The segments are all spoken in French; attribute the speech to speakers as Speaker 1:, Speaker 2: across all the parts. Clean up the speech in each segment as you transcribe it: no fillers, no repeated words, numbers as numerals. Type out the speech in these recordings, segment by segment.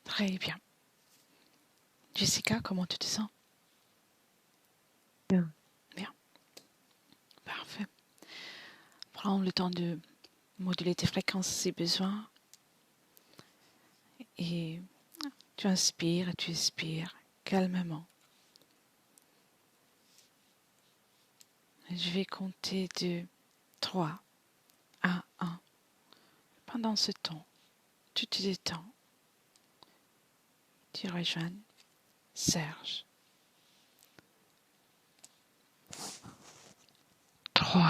Speaker 1: Très bien. Jessica, comment tu te sens?
Speaker 2: Bien.
Speaker 1: Bien. Parfait. Prends le temps de moduler tes fréquences si besoin. Et tu inspires et tu expires calmement. Je vais compter de 3 à 1. Pendant ce temps, tu te détends. Tu rejoins Serge. 3.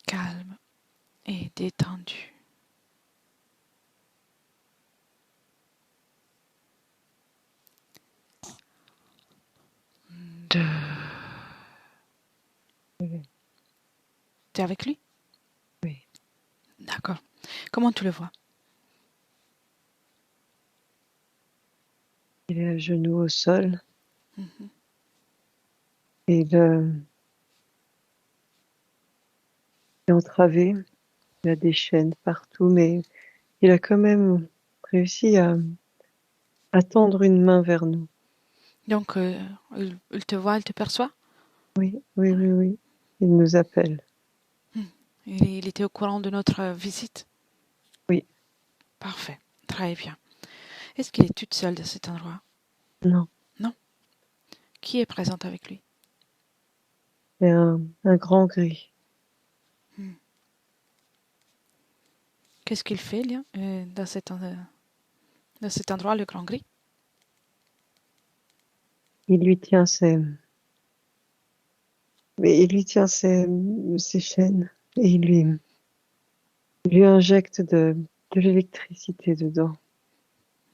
Speaker 1: Calme et détendu. 2.
Speaker 2: Oui.
Speaker 1: Tu es avec lui?
Speaker 2: Oui.
Speaker 1: D'accord. Comment tu le vois?
Speaker 2: Il est à genoux au sol.
Speaker 1: Mhm.
Speaker 2: Et il est entravé. Il a des chaînes partout, mais il a quand même réussi à tendre une main vers nous.
Speaker 1: Donc, il te voit, il te perçoit?
Speaker 2: Oui, oui, oui, oui. Il nous appelle.
Speaker 1: Il était au courant de notre visite?
Speaker 2: Oui.
Speaker 1: Parfait. Très bien. Est-ce qu'il est toute seule dans cet endroit?
Speaker 2: Non.
Speaker 1: Non. Qui est présente avec lui?
Speaker 2: C'est un grand gris.
Speaker 1: Qu'est-ce qu'il fait là, dans cet endroit, le grand gris?
Speaker 2: Il lui tient ses chaînes et il lui injecte de l'électricité dedans.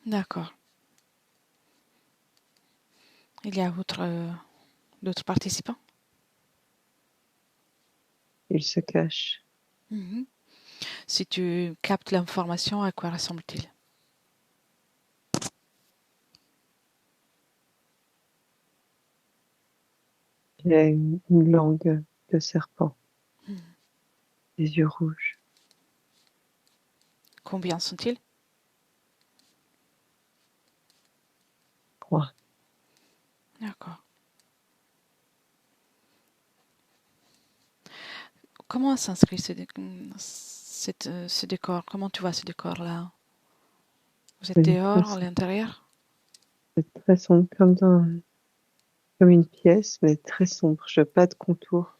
Speaker 1: D'accord. Il y a d'autres participants?
Speaker 2: Il se cache.
Speaker 1: Mhm. Si tu captes l'information, à quoi ressemble-t-il?
Speaker 2: Il a une langue de serpent,
Speaker 1: Hmm.
Speaker 2: des yeux rouges.
Speaker 1: Combien sont-ils?
Speaker 2: 3.
Speaker 1: D'accord. Comment s'inscrit ce décor? Comment tu vois ce décor-là? Vous êtes dehors, à l'intérieur?
Speaker 2: C'est très sombre, comme une pièce, mais très sombre. Je n'ai pas de contour.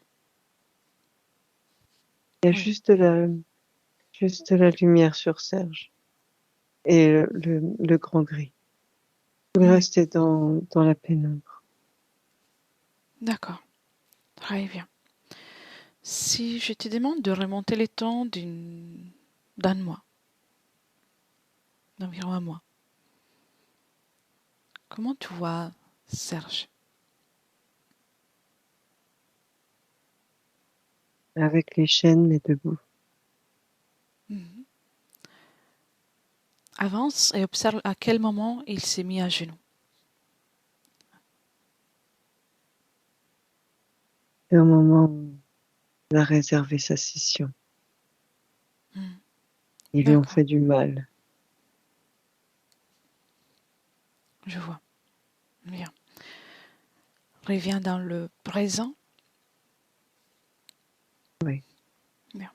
Speaker 2: Il y a
Speaker 1: Oui.
Speaker 2: juste la lumière sur Serge et le grand gris. Tout le
Speaker 1: Oui.
Speaker 2: reste est dans la pénombre.
Speaker 1: D'accord. Très bien. Si je te demande de remonter les temps d'un mois, d'environ un mois, comment tu vois Serge?
Speaker 2: Avec les chaînes, mais debout.
Speaker 1: Mhm. Avance et observe à quel moment il s'est mis à genoux.
Speaker 2: Et au moment où il a réservé sa scission,
Speaker 1: Mhm.
Speaker 2: ils lui ont
Speaker 1: D'accord,
Speaker 2: fait du mal.
Speaker 1: je vois. Bien. Reviens dans le présent.
Speaker 2: Oui.
Speaker 1: Bien.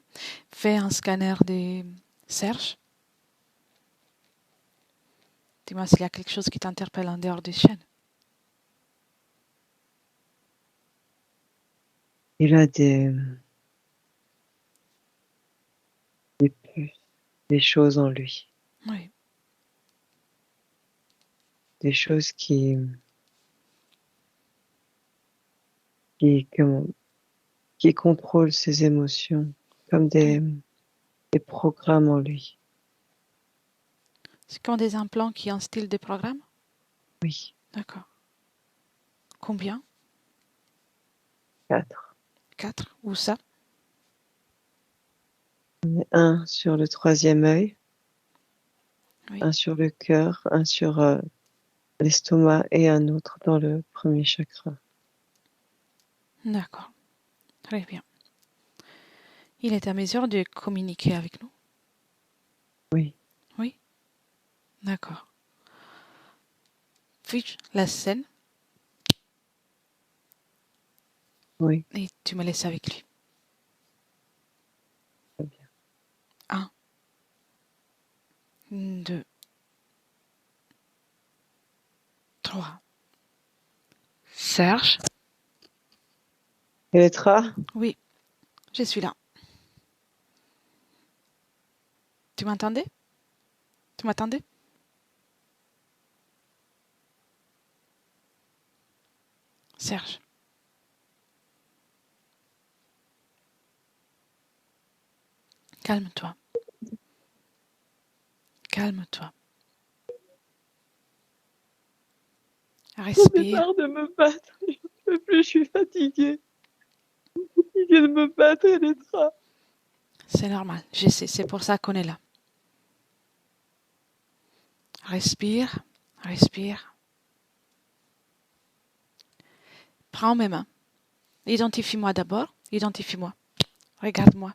Speaker 1: Fais un scanner de Serge. Dis-moi s'il y a quelque chose qui t'interpelle en dehors des chaînes.
Speaker 2: Il a des puces, des choses en lui.
Speaker 1: Oui.
Speaker 2: Des choses comment, qui contrôlent ses émotions, comme
Speaker 1: Oui.
Speaker 2: des programmes en lui.
Speaker 1: C'est comme des implants qui instillent des programmes?
Speaker 2: Oui.
Speaker 1: D'accord. Combien?
Speaker 2: 4.
Speaker 1: 4. Où ça?
Speaker 2: Un sur le troisième œil,
Speaker 1: Oui.
Speaker 2: un sur le cœur, un sur l'estomac et un autre dans le premier chakra.
Speaker 1: D'accord. Très bien. Il est à mesure de communiquer avec nous.
Speaker 2: Oui,
Speaker 1: Oui, d'accord. Puis la scène
Speaker 2: oui,
Speaker 1: et tu me laisses avec lui.
Speaker 2: très bien.
Speaker 1: Un, deux, trois. Serge?
Speaker 2: Elettra,
Speaker 1: Oui, je suis là. Tu m'entendais? Tu m'attendais? Serge, calme-toi. Calme-toi.
Speaker 2: j'en ai
Speaker 1: Respire.
Speaker 2: marre de me battre. Je ne peux plus, je suis fatiguée. Il vient de me battre, Elettra.
Speaker 1: C'est normal. Je sais, c'est pour ça qu'on est là. Respire. Respire. Prends mes mains. Identifie-moi d'abord. Identifie-moi. Regarde-moi.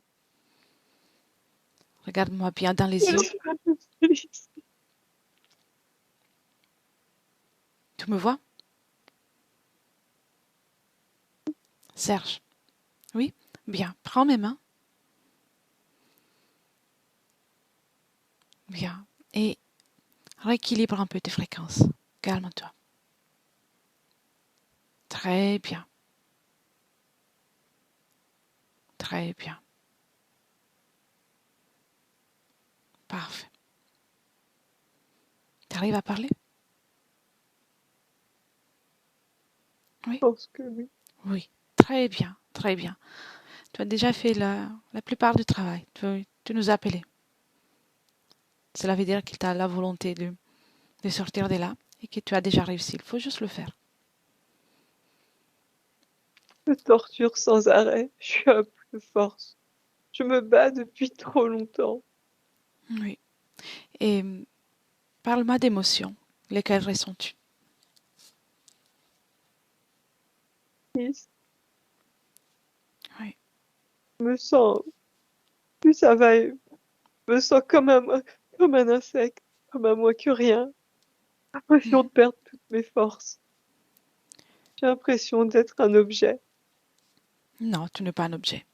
Speaker 1: Regarde-moi bien dans les yeux.
Speaker 2: Elettra, je suis ici.
Speaker 1: Tu me vois? Serge. Oui? Bien. Prends mes mains. Bien. Et rééquilibre un peu tes fréquences. Calme-toi. Très bien. Très bien. Parfait. Tu arrives à parler?
Speaker 2: Je
Speaker 1: Oui?
Speaker 2: pense que oui.
Speaker 1: Oui. Très bien. Très bien. Tu as déjà fait la plupart du travail. Tu nous as appelés. Cela veut dire que tu as la volonté de sortir de là et que tu as déjà réussi. Il faut juste le faire.
Speaker 2: Je me torture sans arrêt. Je suis à bout de force. Je me bats depuis trop longtemps.
Speaker 1: Oui. Et parle-moi d'émotions. Lesquelles ressens-tu?
Speaker 2: Triste.
Speaker 1: Oui.
Speaker 2: Je me sens, plus ça va, je me sens comme un insecte, comme un moins que rien. J'ai l'impression de perdre toutes mes forces. J'ai l'impression d'être un objet.
Speaker 1: Non, tu n'es pas un objet.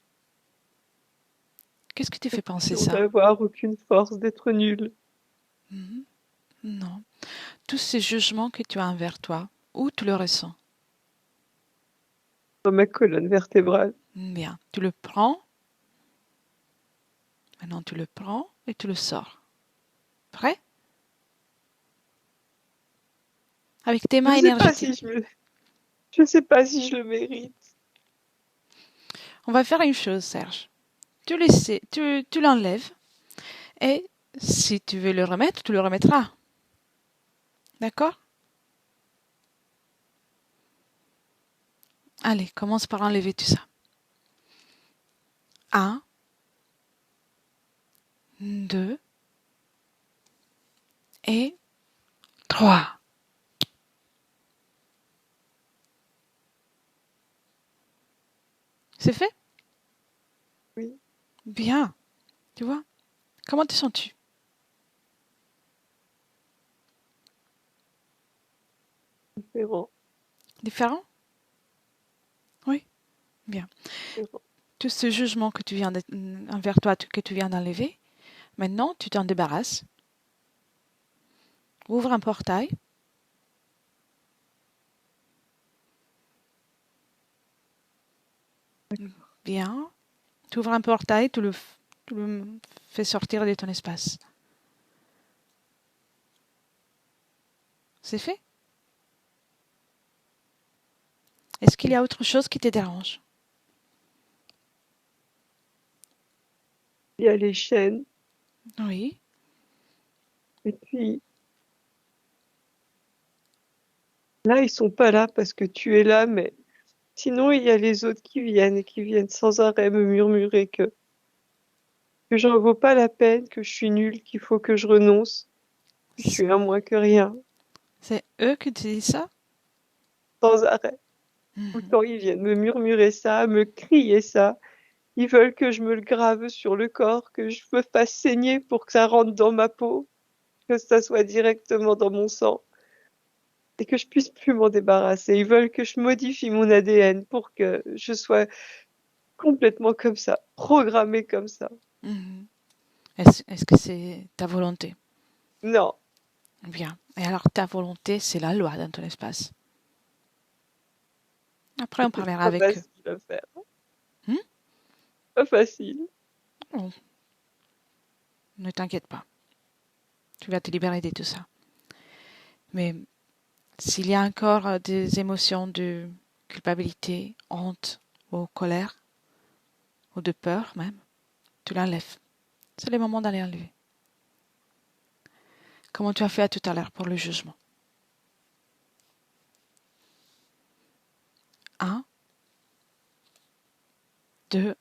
Speaker 1: Qu'est-ce qui te
Speaker 2: J'ai
Speaker 1: fait penser
Speaker 2: l'impression
Speaker 1: ça?
Speaker 2: d'avoir aucune force, d'être nulle.
Speaker 1: Mhm. Non. Tous ces jugements que tu as envers toi, où tu le ressens?
Speaker 2: Dans ma colonne vertébrale.
Speaker 1: Bien. Tu le prends. Maintenant, tu le prends et tu le sors. Prêt? Avec tes mains
Speaker 2: Je sais pas si
Speaker 1: énergétiques.
Speaker 2: je me, je sais pas si je le mérite.
Speaker 1: On va faire une chose, Serge. Tu l'enlèves et si tu veux le remettre, tu le remettras. D'accord? Allez, commence par enlever tout ça. Un, deux et trois. C'est fait?
Speaker 2: Oui,
Speaker 1: Bien. Tu vois? Comment te sens-tu?
Speaker 2: différent,
Speaker 1: Différent? Oui. Bien.
Speaker 2: différent.
Speaker 1: Tout ce jugement que tu viens envers toi, que tu viens d'enlever, maintenant tu t'en débarrasses. Ouvre un portail. Bien. Tu ouvres un portail, tu le fais sortir de ton espace. C'est fait? Est-ce qu'il y a autre chose qui te dérange?
Speaker 2: Il y a les chaînes.
Speaker 1: Oui.
Speaker 2: Et puis, là, ils sont pas là parce que tu es là, mais sinon, il y a les autres qui viennent et qui viennent sans arrêt me murmurer que j'en vaux pas la peine, que je suis nulle, qu'il faut que je renonce, que je suis un moins que rien,
Speaker 1: C'est eux qui te disent ça?
Speaker 2: sans arrêt. Tout le
Speaker 1: Mhm.
Speaker 2: temps, ils viennent me murmurer ça, me crier ça. Ils veulent que je me le grave sur le corps, que je me fasse saigner pour que ça rentre dans ma peau, que ça soit directement dans mon sang et que je puisse plus m'en débarrasser. Ils veulent que je modifie mon ADN pour que je sois complètement comme ça, programmée comme ça.
Speaker 1: Mhm. Est-ce que c'est ta volonté?
Speaker 2: Non,
Speaker 1: Bien. Et alors, ta volonté, c'est la loi dans ton espace. Après, on
Speaker 2: c'est
Speaker 1: parlera
Speaker 2: pas
Speaker 1: avec eux.
Speaker 2: facile à faire.
Speaker 1: Hmm.
Speaker 2: Pas facile.
Speaker 1: Oh, ne t'inquiète pas. Tu vas te libérer de tout ça. Mais s'il y a encore des émotions de culpabilité, honte ou colère, ou de peur même, tu l'enlèves. C'est le moment d'aller enlever. Comment tu as fait tout à l'heure pour le jugement. 1, 2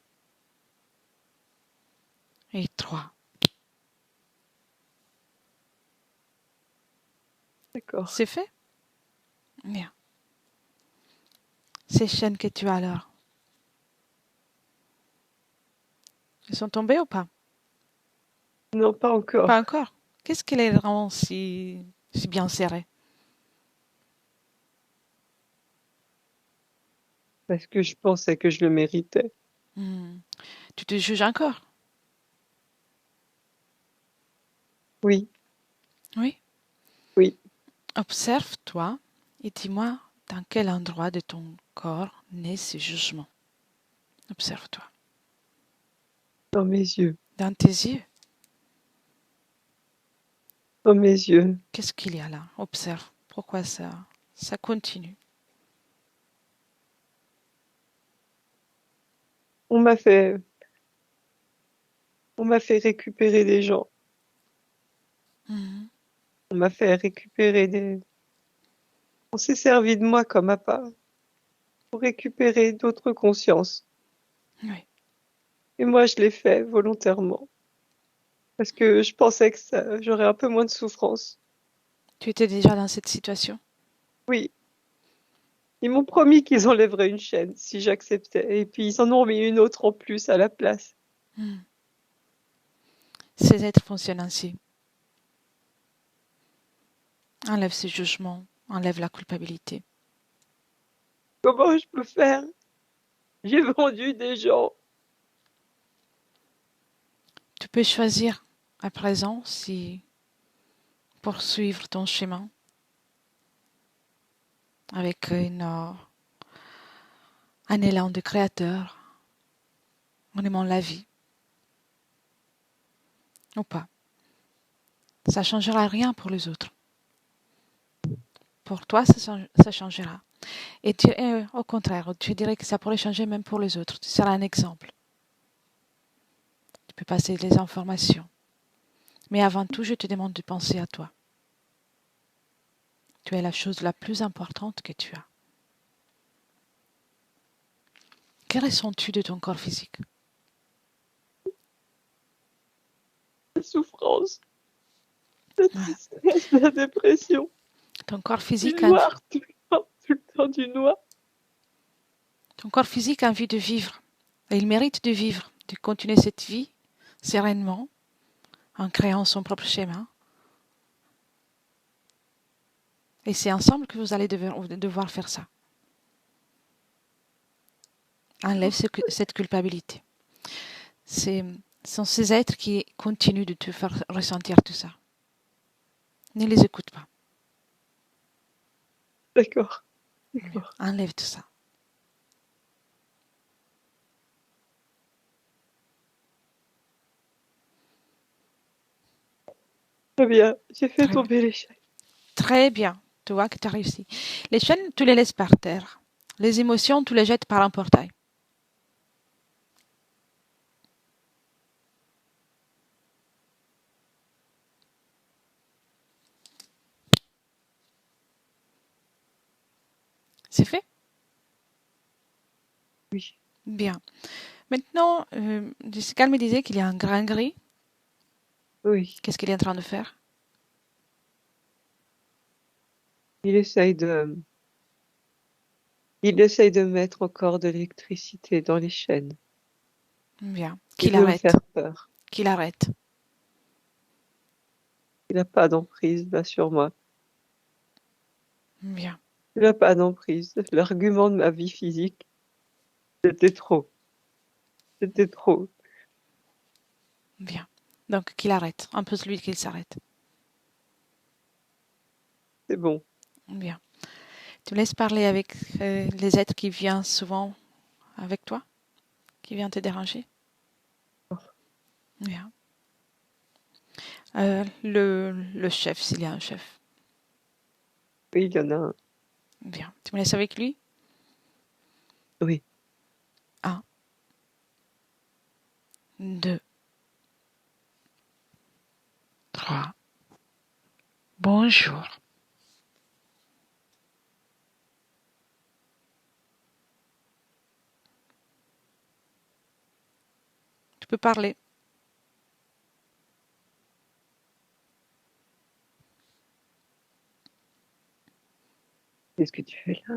Speaker 1: et 3.
Speaker 2: D'accord.
Speaker 1: C'est fait? Bien. Ces chaînes que tu as alors, elles sont tombées ou pas?
Speaker 2: Non, pas
Speaker 1: Pas
Speaker 2: encore.
Speaker 1: encore. Qu'est-ce qui les rend si bien serrées?
Speaker 2: Parce que je pensais que je le méritais.
Speaker 1: Hmm. Tu te juges encore?
Speaker 2: Oui,
Speaker 1: Oui.
Speaker 2: oui,
Speaker 1: Observe-toi et dis-moi dans quel endroit de ton corps naît ce jugement. Observe-toi.
Speaker 2: dans mes yeux,
Speaker 1: Dans tes yeux,
Speaker 2: dans mes yeux.
Speaker 1: qu'est-ce qu'il y a là? Observe. Pourquoi ça continue?
Speaker 2: On m'a fait, on m'a fait récupérer des gens.
Speaker 1: Mhm.
Speaker 2: On m'a fait récupérer des, on s'est servi de moi comme appât pour récupérer d'autres consciences.
Speaker 1: Oui.
Speaker 2: Et moi, je l'ai fait volontairement. Parce que je pensais que ça, j'aurais un peu moins de souffrance.
Speaker 1: Tu étais déjà dans cette situation?
Speaker 2: Oui, ils m'ont promis qu'ils enlèveraient une chaîne si j'acceptais. Et puis ils en ont mis une autre en plus à la place.
Speaker 1: Mhm. Ces êtres fonctionnent ainsi. Enlève ce jugement, enlève la culpabilité.
Speaker 2: Comment je peux faire? J'ai vendu des gens.
Speaker 1: Tu peux choisir à présent si poursuivre ton chemin avec un élan de créateur, en aimant la vie, ou pas. Ça ne changera rien pour les autres. Pour toi, ça changera. Et au contraire, tu dirais que ça pourrait changer même pour les autres. Tu seras un exemple. Tu peux passer les informations. Mais avant tout, je te demande de penser à toi. Tu es la chose la plus importante que tu as. Que ressens-tu de ton corps physique?
Speaker 2: La souffrance, la
Speaker 1: Voilà.
Speaker 2: tristesse, la dépression.
Speaker 1: Ton corps
Speaker 2: Du
Speaker 1: physique a,
Speaker 2: noir, tout le temps du noir.
Speaker 1: ton corps physique a envie de vivre. Et il mérite de vivre, de continuer cette vie sereinement, en créant son propre schéma. Et c'est ensemble que vous allez devoir faire ça. Enlève cette culpabilité. Ce sont ces êtres qui continuent de te faire ressentir tout ça. Ne les écoute pas.
Speaker 2: D'accord, d'accord.
Speaker 1: Enlève tout ça.
Speaker 2: Très bien, j'ai fait
Speaker 1: Très bien.
Speaker 2: tomber les chaînes.
Speaker 1: Très bien. Tu vois que tu as réussi. Les chaînes, tu les laisses par terre. Les émotions, tu les jettes par un portail. C'est fait?
Speaker 2: Oui,
Speaker 1: Bien. Maintenant, Jessica me disait qu'il y a un grain gris.
Speaker 2: oui.
Speaker 1: Qu'est-ce qu'il est en train de faire?
Speaker 2: Il essaye de, il essaye de mettre encore de l'électricité dans les chaînes.
Speaker 1: Bien.
Speaker 2: Il
Speaker 1: Qu'il
Speaker 2: veut me
Speaker 1: arrête.
Speaker 2: faire peur.
Speaker 1: Qu'il arrête.
Speaker 2: Il n'a pas d'emprise là sur moi.
Speaker 1: Bien.
Speaker 2: Il n'a pas d'emprise. L'argument de ma vie physique, c'était trop. C'était trop.
Speaker 1: Bien. Donc, qu'il arrête. Impose-lui qu'il s'arrête.
Speaker 2: C'est bon.
Speaker 1: Bien. Tu me laisses parler avec les êtres qui viennent souvent avec toi, qui viennent te déranger. Bien. Le chef, s'il y a un chef.
Speaker 2: Oui, il y en a un.
Speaker 1: Bien. Tu me laisses avec lui?
Speaker 2: Oui.
Speaker 1: Un, deux, trois. Bonjour. Tu peux parler.
Speaker 2: Qu'est-ce que tu fais là?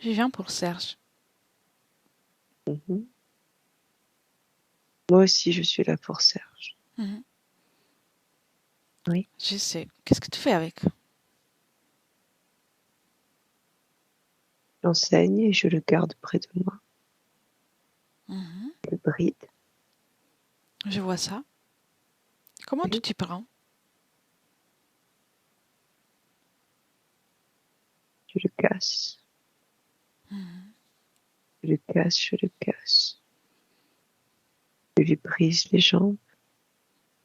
Speaker 1: Je viens pour Serge.
Speaker 2: Mhm. Moi aussi, je suis là pour Serge.
Speaker 1: Mhm.
Speaker 2: Oui.
Speaker 1: Je sais. Qu'est-ce que tu fais avec?
Speaker 2: J'enseigne et je le garde près de moi.
Speaker 1: Mhm.
Speaker 2: Je le bride.
Speaker 1: Je vois ça. Comment tu
Speaker 2: Oui.
Speaker 1: t'y prends?
Speaker 2: Je le casse.
Speaker 1: Mhm.
Speaker 2: Je le casse. Je le casse. Je lui brise les jambes.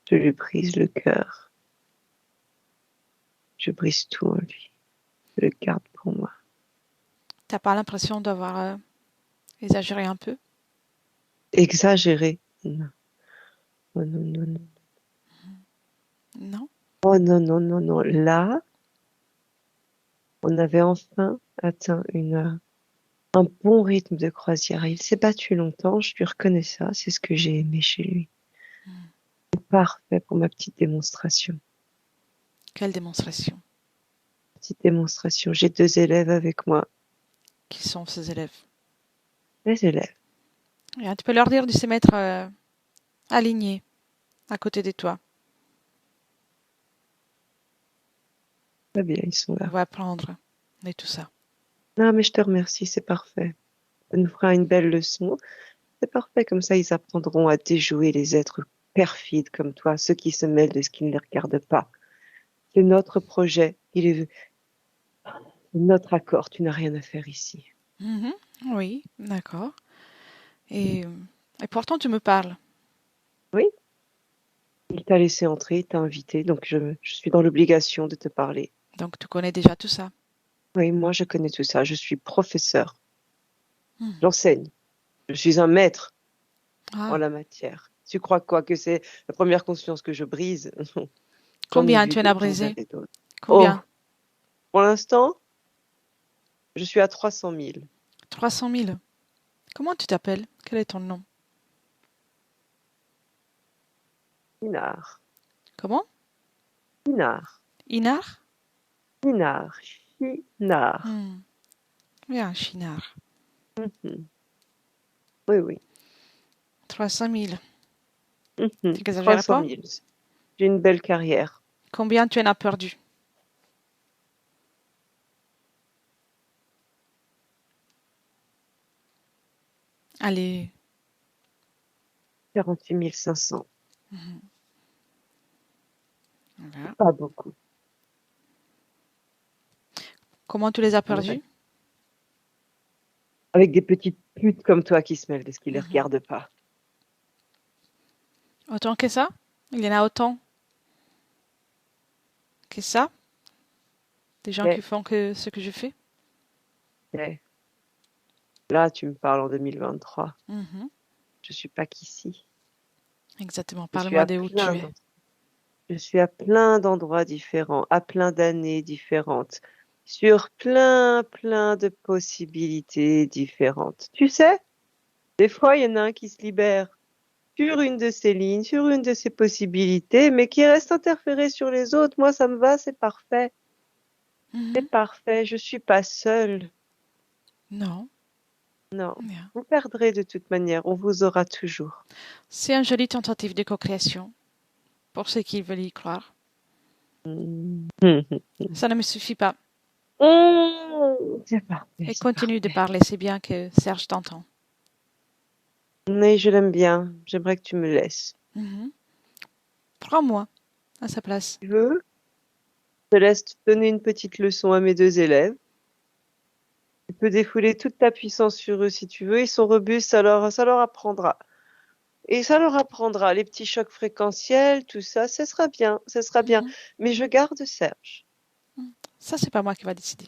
Speaker 2: Je lui brise le cœur. Je brise tout en lui. Je le garde pour moi.
Speaker 1: T'as pas l'impression d'avoir exagéré un peu?
Speaker 2: Exagéré. Non. Oh non, non, non.
Speaker 1: Non?
Speaker 2: Oh non, non, non, non. Là, on avait enfin atteint un bon rythme de croisière. Il s'est battu longtemps, je lui reconnais ça. C'est ce que j'ai aimé chez lui.
Speaker 1: Mhm.
Speaker 2: Parfait pour ma petite démonstration.
Speaker 1: Quelle démonstration?
Speaker 2: Petite démonstration. J'ai 2 élèves avec moi.
Speaker 1: Qui sont ces élèves?
Speaker 2: Les élèves.
Speaker 1: Bien, tu peux leur dire de se mettre alignés à côté de toi.
Speaker 2: Très bien, ils sont
Speaker 1: On
Speaker 2: là.
Speaker 1: va apprendre et tout ça.
Speaker 2: Non, mais je te remercie, c'est parfait. Ça nous fera une belle leçon. C'est parfait, comme ça ils apprendront à déjouer les êtres perfides comme toi, ceux qui se mêlent de ce qui ne les regarde pas. C'est notre projet, il est notre accord, tu n'as rien à faire ici.
Speaker 1: Mhm. Oui, d'accord. Et, euh, et pourtant, tu me parles.
Speaker 2: Oui, il t'a laissé entrer, il t'a invité, donc je suis dans l'obligation de te parler.
Speaker 1: Donc, tu connais déjà tout ça.
Speaker 2: Oui, moi je connais tout ça, je suis professeur,
Speaker 1: Mhm.
Speaker 2: j'enseigne, je suis un maître en
Speaker 1: Ah.
Speaker 2: la matière. Tu crois quoi que c'est la première conscience que je brise? J'en ai
Speaker 1: Combien
Speaker 2: vu
Speaker 1: tu en as
Speaker 2: d'autres, j'en
Speaker 1: brisé?
Speaker 2: verrai d'autres. Oh,
Speaker 1: Combien?
Speaker 2: pour l'instant, je suis à 300 000.
Speaker 1: 300 000. Comment tu t'appelles? Quel est ton nom?
Speaker 2: Pinard,
Speaker 1: Comment?
Speaker 2: Pinard,
Speaker 1: Inar?
Speaker 2: Pinard, Pinard.
Speaker 1: Hmm. Bien, Chinard.
Speaker 2: Mhm. Oui, oui.
Speaker 1: 300 000.
Speaker 2: Mhm.
Speaker 1: Tu n'exagères
Speaker 2: 300
Speaker 1: pas?
Speaker 2: 000. J'ai une belle carrière.
Speaker 1: Combien tu en as perdu? Allez.
Speaker 2: 48 500.
Speaker 1: Mhm. Voilà.
Speaker 2: Pas beaucoup.
Speaker 1: Comment tu les as
Speaker 2: Ouais.
Speaker 1: perdus?
Speaker 2: Avec des petites putes comme toi qui se mêlent de ce qui les
Speaker 1: Mhm.
Speaker 2: regarde pas.
Speaker 1: Autant que ça? Il y en a autant que ça? Des gens qui
Speaker 2: Eh,
Speaker 1: font que ce que je fais?
Speaker 2: eh. Là, tu me parles en 2023.
Speaker 1: Mhm.
Speaker 2: Je suis pas qu'ici.
Speaker 1: Exactement.
Speaker 2: Je suis
Speaker 1: Parle-moi
Speaker 2: à
Speaker 1: de où tu es.
Speaker 2: je suis à plein d'endroits différents, à plein d'années différentes, sur plein de possibilités différentes. Tu sais, des fois, il y en a un qui se libère sur une de ces lignes, sur une de ces possibilités, mais qui reste interféré sur les autres. Moi, ça me va, c'est parfait.
Speaker 1: Mhm.
Speaker 2: C'est parfait, je suis pas seule.
Speaker 1: Non.
Speaker 2: Non,
Speaker 1: Bien.
Speaker 2: vous perdrez de toute manière, on vous aura toujours.
Speaker 1: C'est une jolie tentative de co-création pour ceux qui veulent y croire.
Speaker 2: Mhm.
Speaker 1: Ça ne me suffit pas.
Speaker 2: C'est parfait,
Speaker 1: Et
Speaker 2: c'est
Speaker 1: continue de
Speaker 2: parfait.
Speaker 1: parler, c'est bien que Serge t'entend.
Speaker 2: Mais je l'aime bien, j'aimerais que tu me laisses.
Speaker 1: Mhm. Prends-moi à sa place.
Speaker 2: Tu veux? Je te laisse te donner une petite leçon à mes deux élèves. Tu peux défouler toute ta puissance sur eux si tu veux, ils sont robustes, ça leur apprendra. Et ça leur apprendra les petits chocs fréquentiels, tout ça, ce sera bien, ce sera bien.
Speaker 1: Mhm.
Speaker 2: Mais je garde Serge.
Speaker 1: Ça, c'est pas moi qui va décider.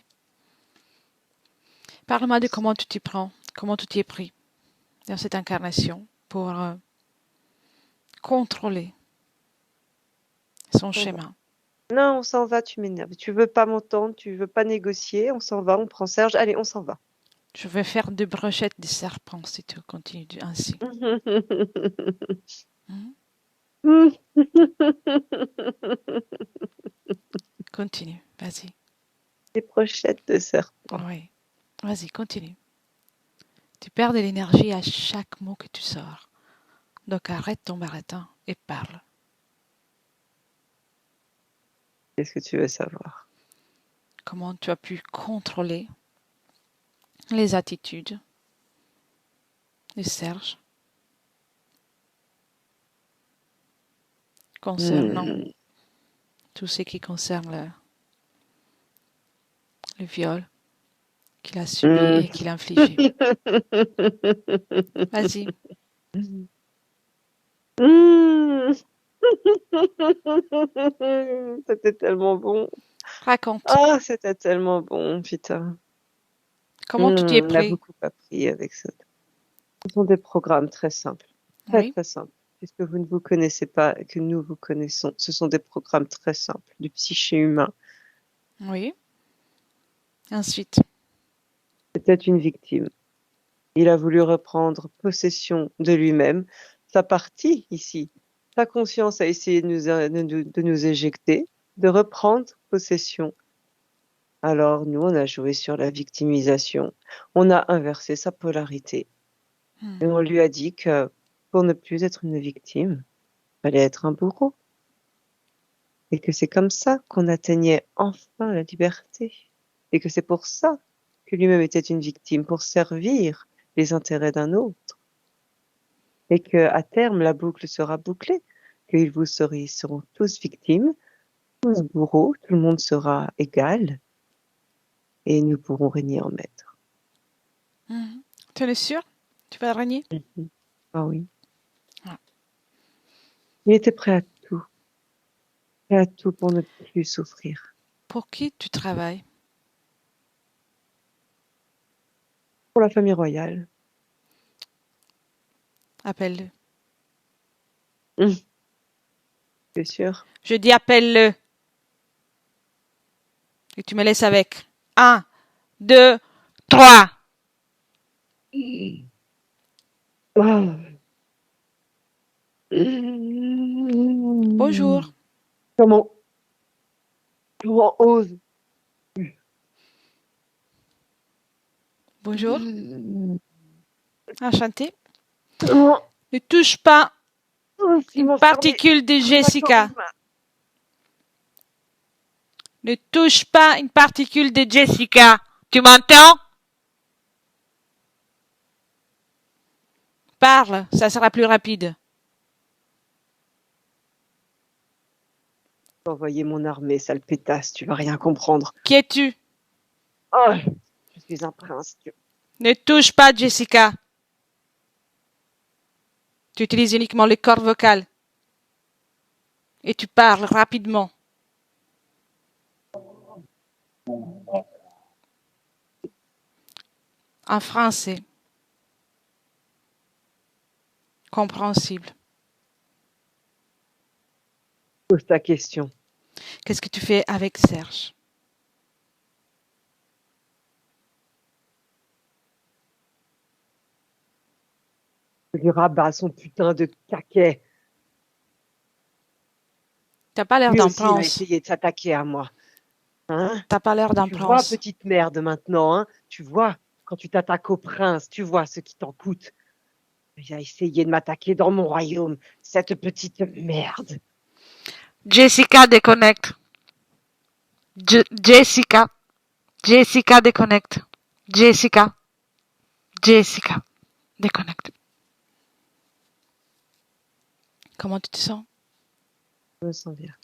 Speaker 1: Parle-moi de comment tu t'y prends, comment tu t'y es pris dans cette incarnation pour contrôler son
Speaker 2: On s'en va.
Speaker 1: schéma.
Speaker 2: Non, on s'en va, tu m'énerves. Tu veux pas m'entendre, tu veux pas négocier, on s'en va, on prend Serge. Allez, on s'en va.
Speaker 1: Je vais faire deux brochettes de serpent si tu continues ainsi. Mhm. Continue, vas-y.
Speaker 2: Des brochettes de serpent.
Speaker 1: Oui, vas-y, continue. Tu perds de l'énergie à chaque mot que tu sors. Donc arrête ton baratin et parle.
Speaker 2: Qu'est-ce que tu veux savoir?
Speaker 1: Comment tu as pu contrôler les attitudes de Serge concernant
Speaker 2: Hmm.
Speaker 1: tout ce qui concerne le viol qu'il a subi
Speaker 2: Hmm.
Speaker 1: et qu'il a infligé. Vas-y,
Speaker 2: Hmm. C'était tellement bon.
Speaker 1: raconte.
Speaker 2: Ah, c'était tellement bon, putain.
Speaker 1: Comment tu t'y es
Speaker 2: On a
Speaker 1: pris?
Speaker 2: beaucoup appris avec ça. Ce sont des programmes très simples, très
Speaker 1: Oui,
Speaker 2: très simples. Puisque vous ne vous connaissez pas, que nous vous connaissons, ce sont des programmes très simples du psyché humain.
Speaker 1: oui. Ensuite,
Speaker 2: C'était une victime. Il a voulu reprendre possession de lui-même. Sa partie ici, sa conscience a essayé de nous éjecter, de reprendre possession. Alors nous, on a joué sur la victimisation. On a inversé sa polarité. Et
Speaker 1: hmm,
Speaker 2: on lui a dit que pour ne plus être une victime, il fallait être un bourreau. Et que c'est comme ça qu'on atteignait enfin la liberté. Et que c'est pour ça que lui-même était une victime, pour servir les intérêts d'un autre. Et que à terme, la boucle sera bouclée, que vous seront tous victimes, tous bourreaux, tout le monde sera égal, et nous pourrons régner en maître.
Speaker 1: hmm. Tu es sûr? Tu vas régner?
Speaker 2: Mhm. Ah oui.
Speaker 1: Ah.
Speaker 2: Il était prêt à tout pour ne plus souffrir.
Speaker 1: Pour qui tu travailles?
Speaker 2: Pour la famille royale.
Speaker 1: Appelle-le.
Speaker 2: Hum, c'est sûr.
Speaker 1: Je dis appelle-le. Et tu me laisses avec. Un, deux, trois.
Speaker 2: Ah.
Speaker 1: Bonjour.
Speaker 2: Comment, comment ose?
Speaker 1: Bonjour. Enchanté.
Speaker 2: Comment
Speaker 1: Ne touche pas
Speaker 2: oses-tu
Speaker 1: une
Speaker 2: m'enfermer
Speaker 1: particule de
Speaker 2: dans un corps
Speaker 1: Jessica.
Speaker 2: humain?
Speaker 1: Ne touche pas une particule de Jessica. Tu m'entends? Parle, ça sera plus rapide.
Speaker 2: Envoyer mon armée, sale pétasse, tu vas rien comprendre.
Speaker 1: Qui es-tu?
Speaker 2: Oh, je suis un prince.
Speaker 1: Ne touche pas Jessica. Tu utilises uniquement les cordes vocales. Et tu parles rapidement. En français. Compréhensible.
Speaker 2: Pose ta question.
Speaker 1: Qu'est-ce que tu fais avec Serge?
Speaker 2: Je lui rabats son putain de caquet.
Speaker 1: T'as pas l'air
Speaker 2: Lui
Speaker 1: d'un
Speaker 2: aussi, il a
Speaker 1: prince.
Speaker 2: essayé de s'attaquer à moi. Hein?
Speaker 1: T'as pas l'air d'un
Speaker 2: Tu vois,
Speaker 1: prince.
Speaker 2: petite merde, maintenant, hein? Tu vois? quand tu t'attaques au prince, tu vois ce qui t'en coûte. Il a essayé de m'attaquer dans mon royaume, cette petite merde.
Speaker 1: Jessica, déconnecte. Jessica. Jessica, déconnecte. Jessica. Jessica, déconnecte. Comment tu te sens?
Speaker 2: Je me sens bien.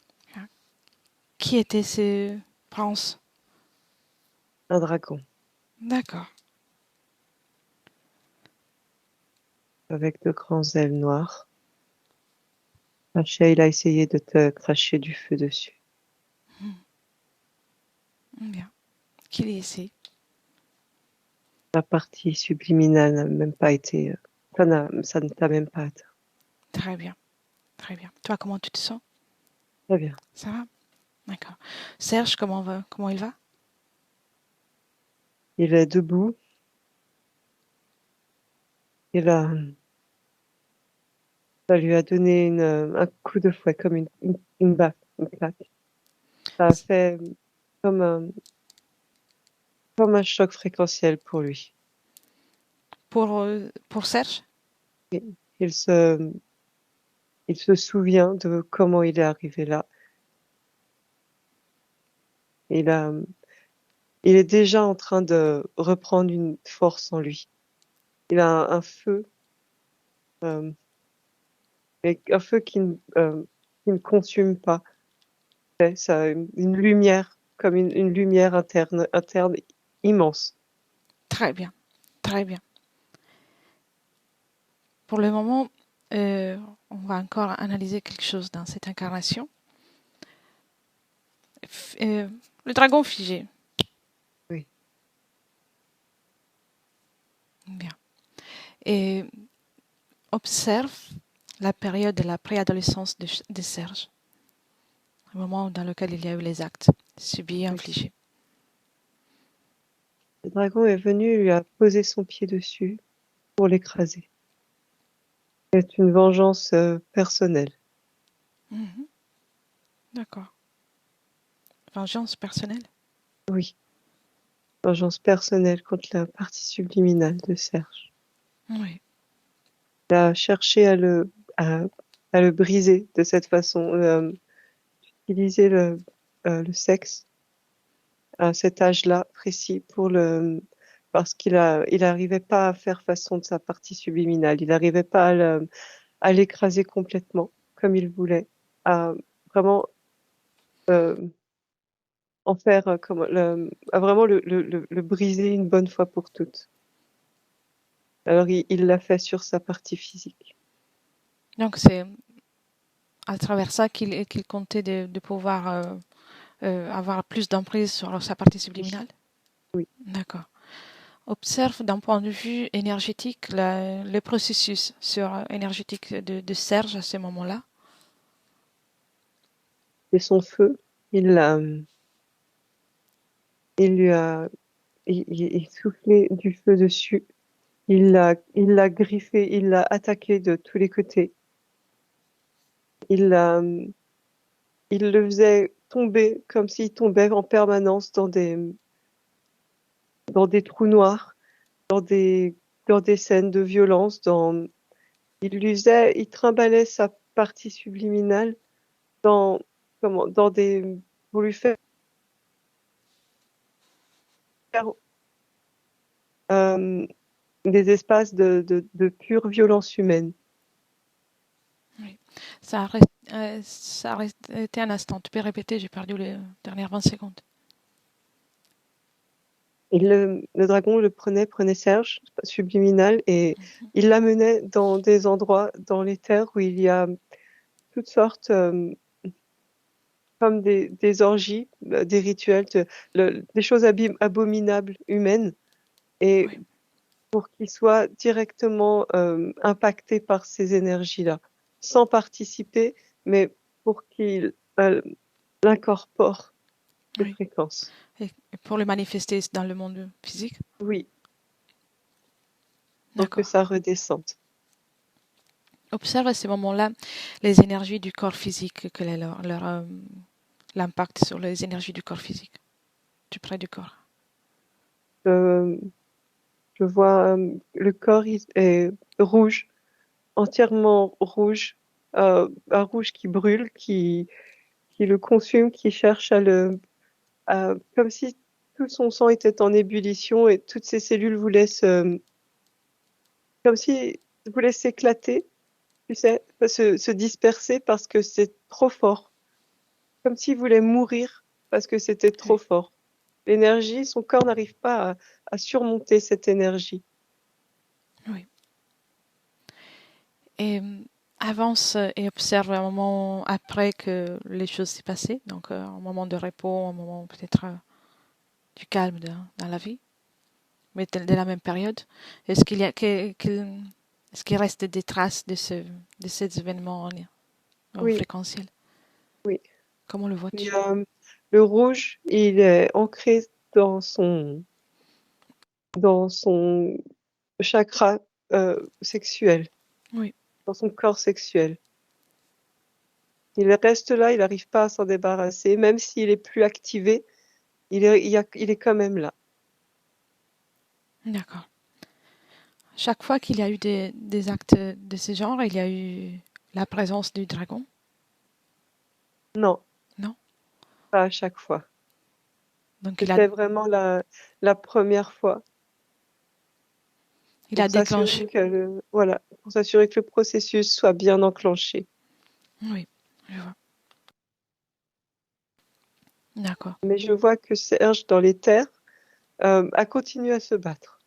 Speaker 1: Qui était ce prince?
Speaker 2: Un dragon,
Speaker 1: D'accord.
Speaker 2: avec de grands ailes noires. Rachel, il a essayé de te cracher du feu dessus.
Speaker 1: Bien. Qu'il est ici.
Speaker 2: La partie subliminale n'a même pas été... ça ne t'a même pas atteint.
Speaker 1: Très bien. Très bien. Toi, comment tu te sens?
Speaker 2: Très bien.
Speaker 1: Ça va? D'accord. Serge, comment il va?
Speaker 2: Il est debout. Il a... Ça lui a donné un coup de fouet, comme une baffe, une claque. Ça a fait comme un, comme un choc fréquentiel pour lui.
Speaker 1: Pour Serge?
Speaker 2: Et Il se, il se souvient de comment il est arrivé là. Il a, il est déjà en train de reprendre une force en lui. Il a un feu, euh, un feu qui ne consume pas. Ça a une lumière, comme une lumière interne immense.
Speaker 1: Très bien. Très bien. Pour le moment, on va encore analyser quelque chose dans cette incarnation. Le dragon figé.
Speaker 2: Oui.
Speaker 1: Bien. Et observe la période de la préadolescence de Serge, le moment dans lequel il y a eu les actes subis et
Speaker 2: Oui.
Speaker 1: infligés.
Speaker 2: Le dragon est venu, lui a posé son pied dessus pour l'écraser. C'est une vengeance personnelle.
Speaker 1: Mhm. D'accord. Vengeance personnelle?
Speaker 2: Oui, vengeance personnelle contre la partie subliminale de Serge.
Speaker 1: Oui.
Speaker 2: Il a cherché à le briser de cette façon, utiliser le sexe à cet âge-là précis parce il n'arrivait pas à faire façon de sa partie subliminale. Il n'arrivait pas à l'écraser complètement comme il voulait, à vraiment euh, en faire à vraiment le briser une bonne fois pour toutes. Alors il l'a fait sur sa partie physique.
Speaker 1: Donc c'est à travers ça qu'il comptait de pouvoir avoir plus d'emprise sur sa partie
Speaker 2: Oui,
Speaker 1: subliminale?
Speaker 2: oui.
Speaker 1: D'accord. Observe d'un point de vue énergétique le processus énergétique de Serge à ce moment-là.
Speaker 2: Et son feu, il l'a, il lui a, il soufflé du feu dessus. Il l'a griffé, il l'a attaqué de tous les côtés. Il l'a, il le faisait tomber comme s'il tombait en permanence dans des trous noirs, dans des, dans des scènes de violence, il trimballait sa partie subliminale dans, dans pour lui faire, euh, des espaces de pure violence humaine.
Speaker 1: Oui. Ça a resté un instant. Tu peux répéter, j'ai perdu les dernières 20 secondes.
Speaker 2: Et le dragon prenait Serge, subliminal, et il l'amenait dans des endroits, dans les terres où il y a toutes sortes, comme des orgies, des rituels, des choses abominables humaines, et
Speaker 1: Oui,
Speaker 2: pour qu'il soit directement impacté par ces énergies-là, sans participer, mais pour qu'il l'incorpore des
Speaker 1: oui.
Speaker 2: fréquences.
Speaker 1: Et pour le manifester dans le monde physique?
Speaker 2: Oui, pour que
Speaker 1: D'accord.
Speaker 2: ça redescende.
Speaker 1: Observe à ce moment-là les énergies du corps physique, quel est l'impact sur les énergies du corps physique, du près du corps.
Speaker 2: Euh, Je vois le corps est rouge, entièrement rouge, un rouge qui brûle, qui le consume, qui cherche comme si tout son sang était en ébullition et toutes ses cellules voulaient comme si voulaient s'éclater, tu sais, se disperser parce que c'est trop fort. Comme s'il voulait mourir parce que c'était trop
Speaker 1: Oui.
Speaker 2: fort. L'énergie, son corps n'arrive pas à surmonter cette énergie.
Speaker 1: Oui. Et avance et observe un moment après que les choses s'est passées, donc un moment de repos, un moment peut-être du calme dans la vie, mais de la même période. Est-ce qu'il y a est-ce qu'il reste des traces de ces événements au
Speaker 2: Oui,
Speaker 1: fréquentiel?
Speaker 2: oui.
Speaker 1: Comment le
Speaker 2: Et,
Speaker 1: vois-tu?
Speaker 2: le rouge, il est ancré dans son chakra sexuel,
Speaker 1: Oui,
Speaker 2: dans son corps sexuel. Il reste là, il n'arrive pas à s'en débarrasser, même s'il est plus activé, il est quand même là.
Speaker 1: d'accord. Chaque fois qu'il y a eu des actes de ce genre, il y a eu la présence du dragon?
Speaker 2: Non,
Speaker 1: Non?
Speaker 2: pas à chaque fois.
Speaker 1: Donc
Speaker 2: C'était vraiment la première fois
Speaker 1: il a
Speaker 2: pour s'assurer
Speaker 1: déclenché.
Speaker 2: voilà, pour s'assurer que le processus soit bien enclenché.
Speaker 1: Oui, je vois. D'accord.
Speaker 2: Mais je vois que Serge, dans les terres, a continué à se battre.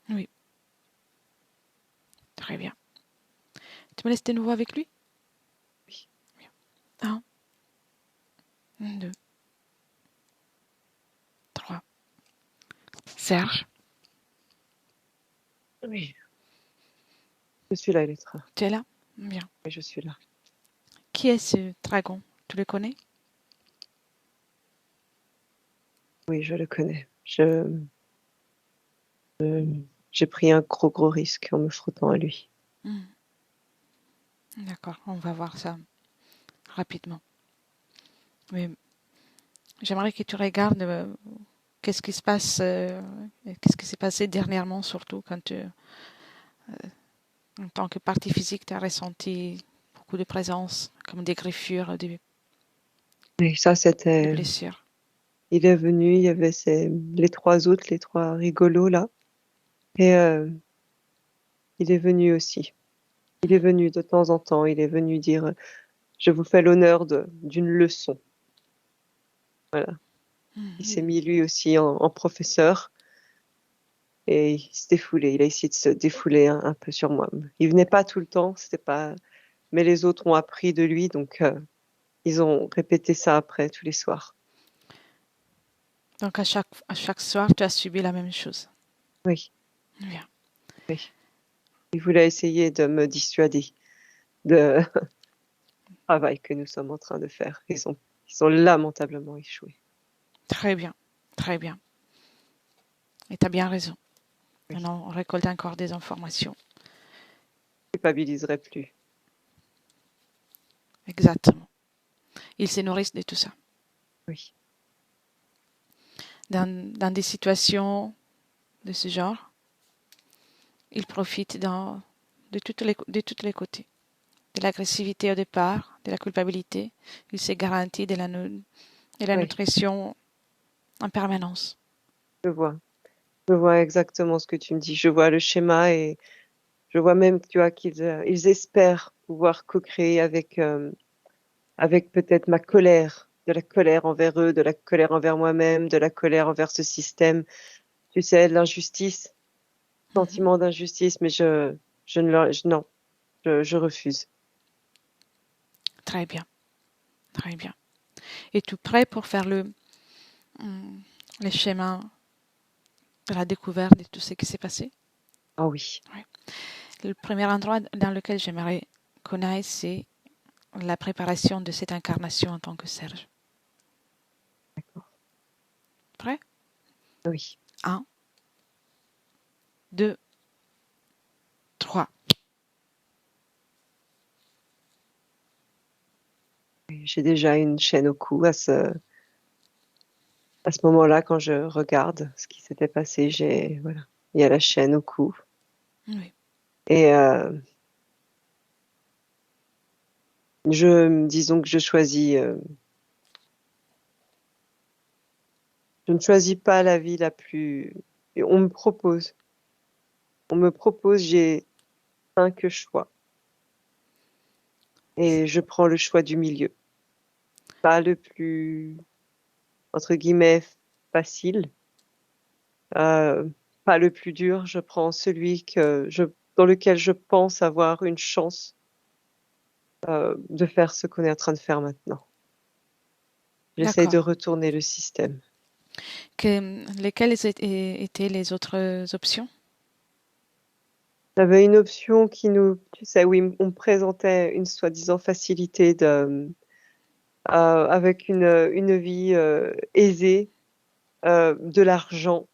Speaker 1: Oui, très bien. Tu me laisses de nouveau avec lui?
Speaker 2: Oui.
Speaker 1: Un, deux, trois. Serge,
Speaker 2: Oui. Je suis là, Elettra.
Speaker 1: tu es là? Bien.
Speaker 2: Oui, je suis là.
Speaker 1: Qui est ce dragon? Tu le connais?
Speaker 2: Oui, je le connais. J'ai pris un gros risque en me frottant à lui.
Speaker 1: Hmm, d'accord, on va voir ça rapidement. Mais j'aimerais que tu regardes qu'est-ce qui se passe, qu'est-ce qui s'est passé dernièrement, surtout quand en tant que partie physique, tu as ressenti beaucoup de présence, comme des griffures,
Speaker 2: Et ça,
Speaker 1: des
Speaker 2: c'était.
Speaker 1: blessures.
Speaker 2: Il est venu, il y avait les trois autres, les trois rigolos là. Et il est venu aussi. Il est venu de temps en temps. Il est venu dire, je vous fais l'honneur d'une leçon. Voilà. Il s'est mis lui aussi en professeur et il s'est défoulé. Il a essayé de se défouler un peu sur moi. Il venait pas tout le temps, c'était pas. Mais les autres ont appris de lui, donc ils ont répété ça après tous les soirs.
Speaker 1: Donc à chaque soir, tu as subi la même chose.
Speaker 2: Oui,
Speaker 1: Bien.
Speaker 2: oui. Il voulait essayer de me dissuader de travail que nous sommes en train de faire. Ils ont lamentablement échoué.
Speaker 1: Très bien. Très bien. Et tu as bien raison.
Speaker 2: Oui,
Speaker 1: Maintenant, on récolte encore des informations.
Speaker 2: je ne culpabiliserai plus.
Speaker 1: Exactement. Ils se nourrissent de tout ça.
Speaker 2: Oui,
Speaker 1: Dans des situations de ce genre, ils profitent de tous les côtés. De l'agressivité au départ, de la culpabilité. Il se garantit de la
Speaker 2: oui,
Speaker 1: nutrition en permanence.
Speaker 2: je vois. Je vois exactement ce que tu me dis. Je vois le schéma et je vois même, tu vois, ils espèrent pouvoir co-créer avec peut-être ma colère, de la colère envers eux, de la colère envers moi-même, de la colère envers ce système. Tu sais, de l'injustice,
Speaker 1: Mhm.
Speaker 2: sentiment d'injustice, mais je ne, non, je refuse.
Speaker 1: Très bien. Très bien. Es-tu prêt pour faire le schéma de la découverte de tout ce qui s'est passé?
Speaker 2: Ah oui,
Speaker 1: Ouais. Le premier endroit dans lequel j'aimerais qu'on aille, c'est la préparation de cette incarnation en tant que Serge.
Speaker 2: d'accord.
Speaker 1: Prêt?
Speaker 2: Ah oui.
Speaker 1: Un, deux, trois.
Speaker 2: J'ai déjà une chaîne au cou À ce moment-là, quand je regarde ce qui s'était passé, voilà, il y a la chaîne au cou.
Speaker 1: Oui.
Speaker 2: Et disons que je ne choisis pas la vie la plus. Et on me propose, j'ai 5 choix. Et je prends le choix du milieu. Pas le plus, entre guillemets, facile, euh, pas le plus dur. Je prends celui dans lequel je pense avoir une chance, de faire ce qu'on est en train de faire maintenant. J'essaye de
Speaker 1: D'accord.
Speaker 2: retourner le système.
Speaker 1: Lesquelles étaient les autres options?
Speaker 2: J'avais une option tu sais, oui, on me présentait une soi-disant facilité avec une vie aisée, de l'argent,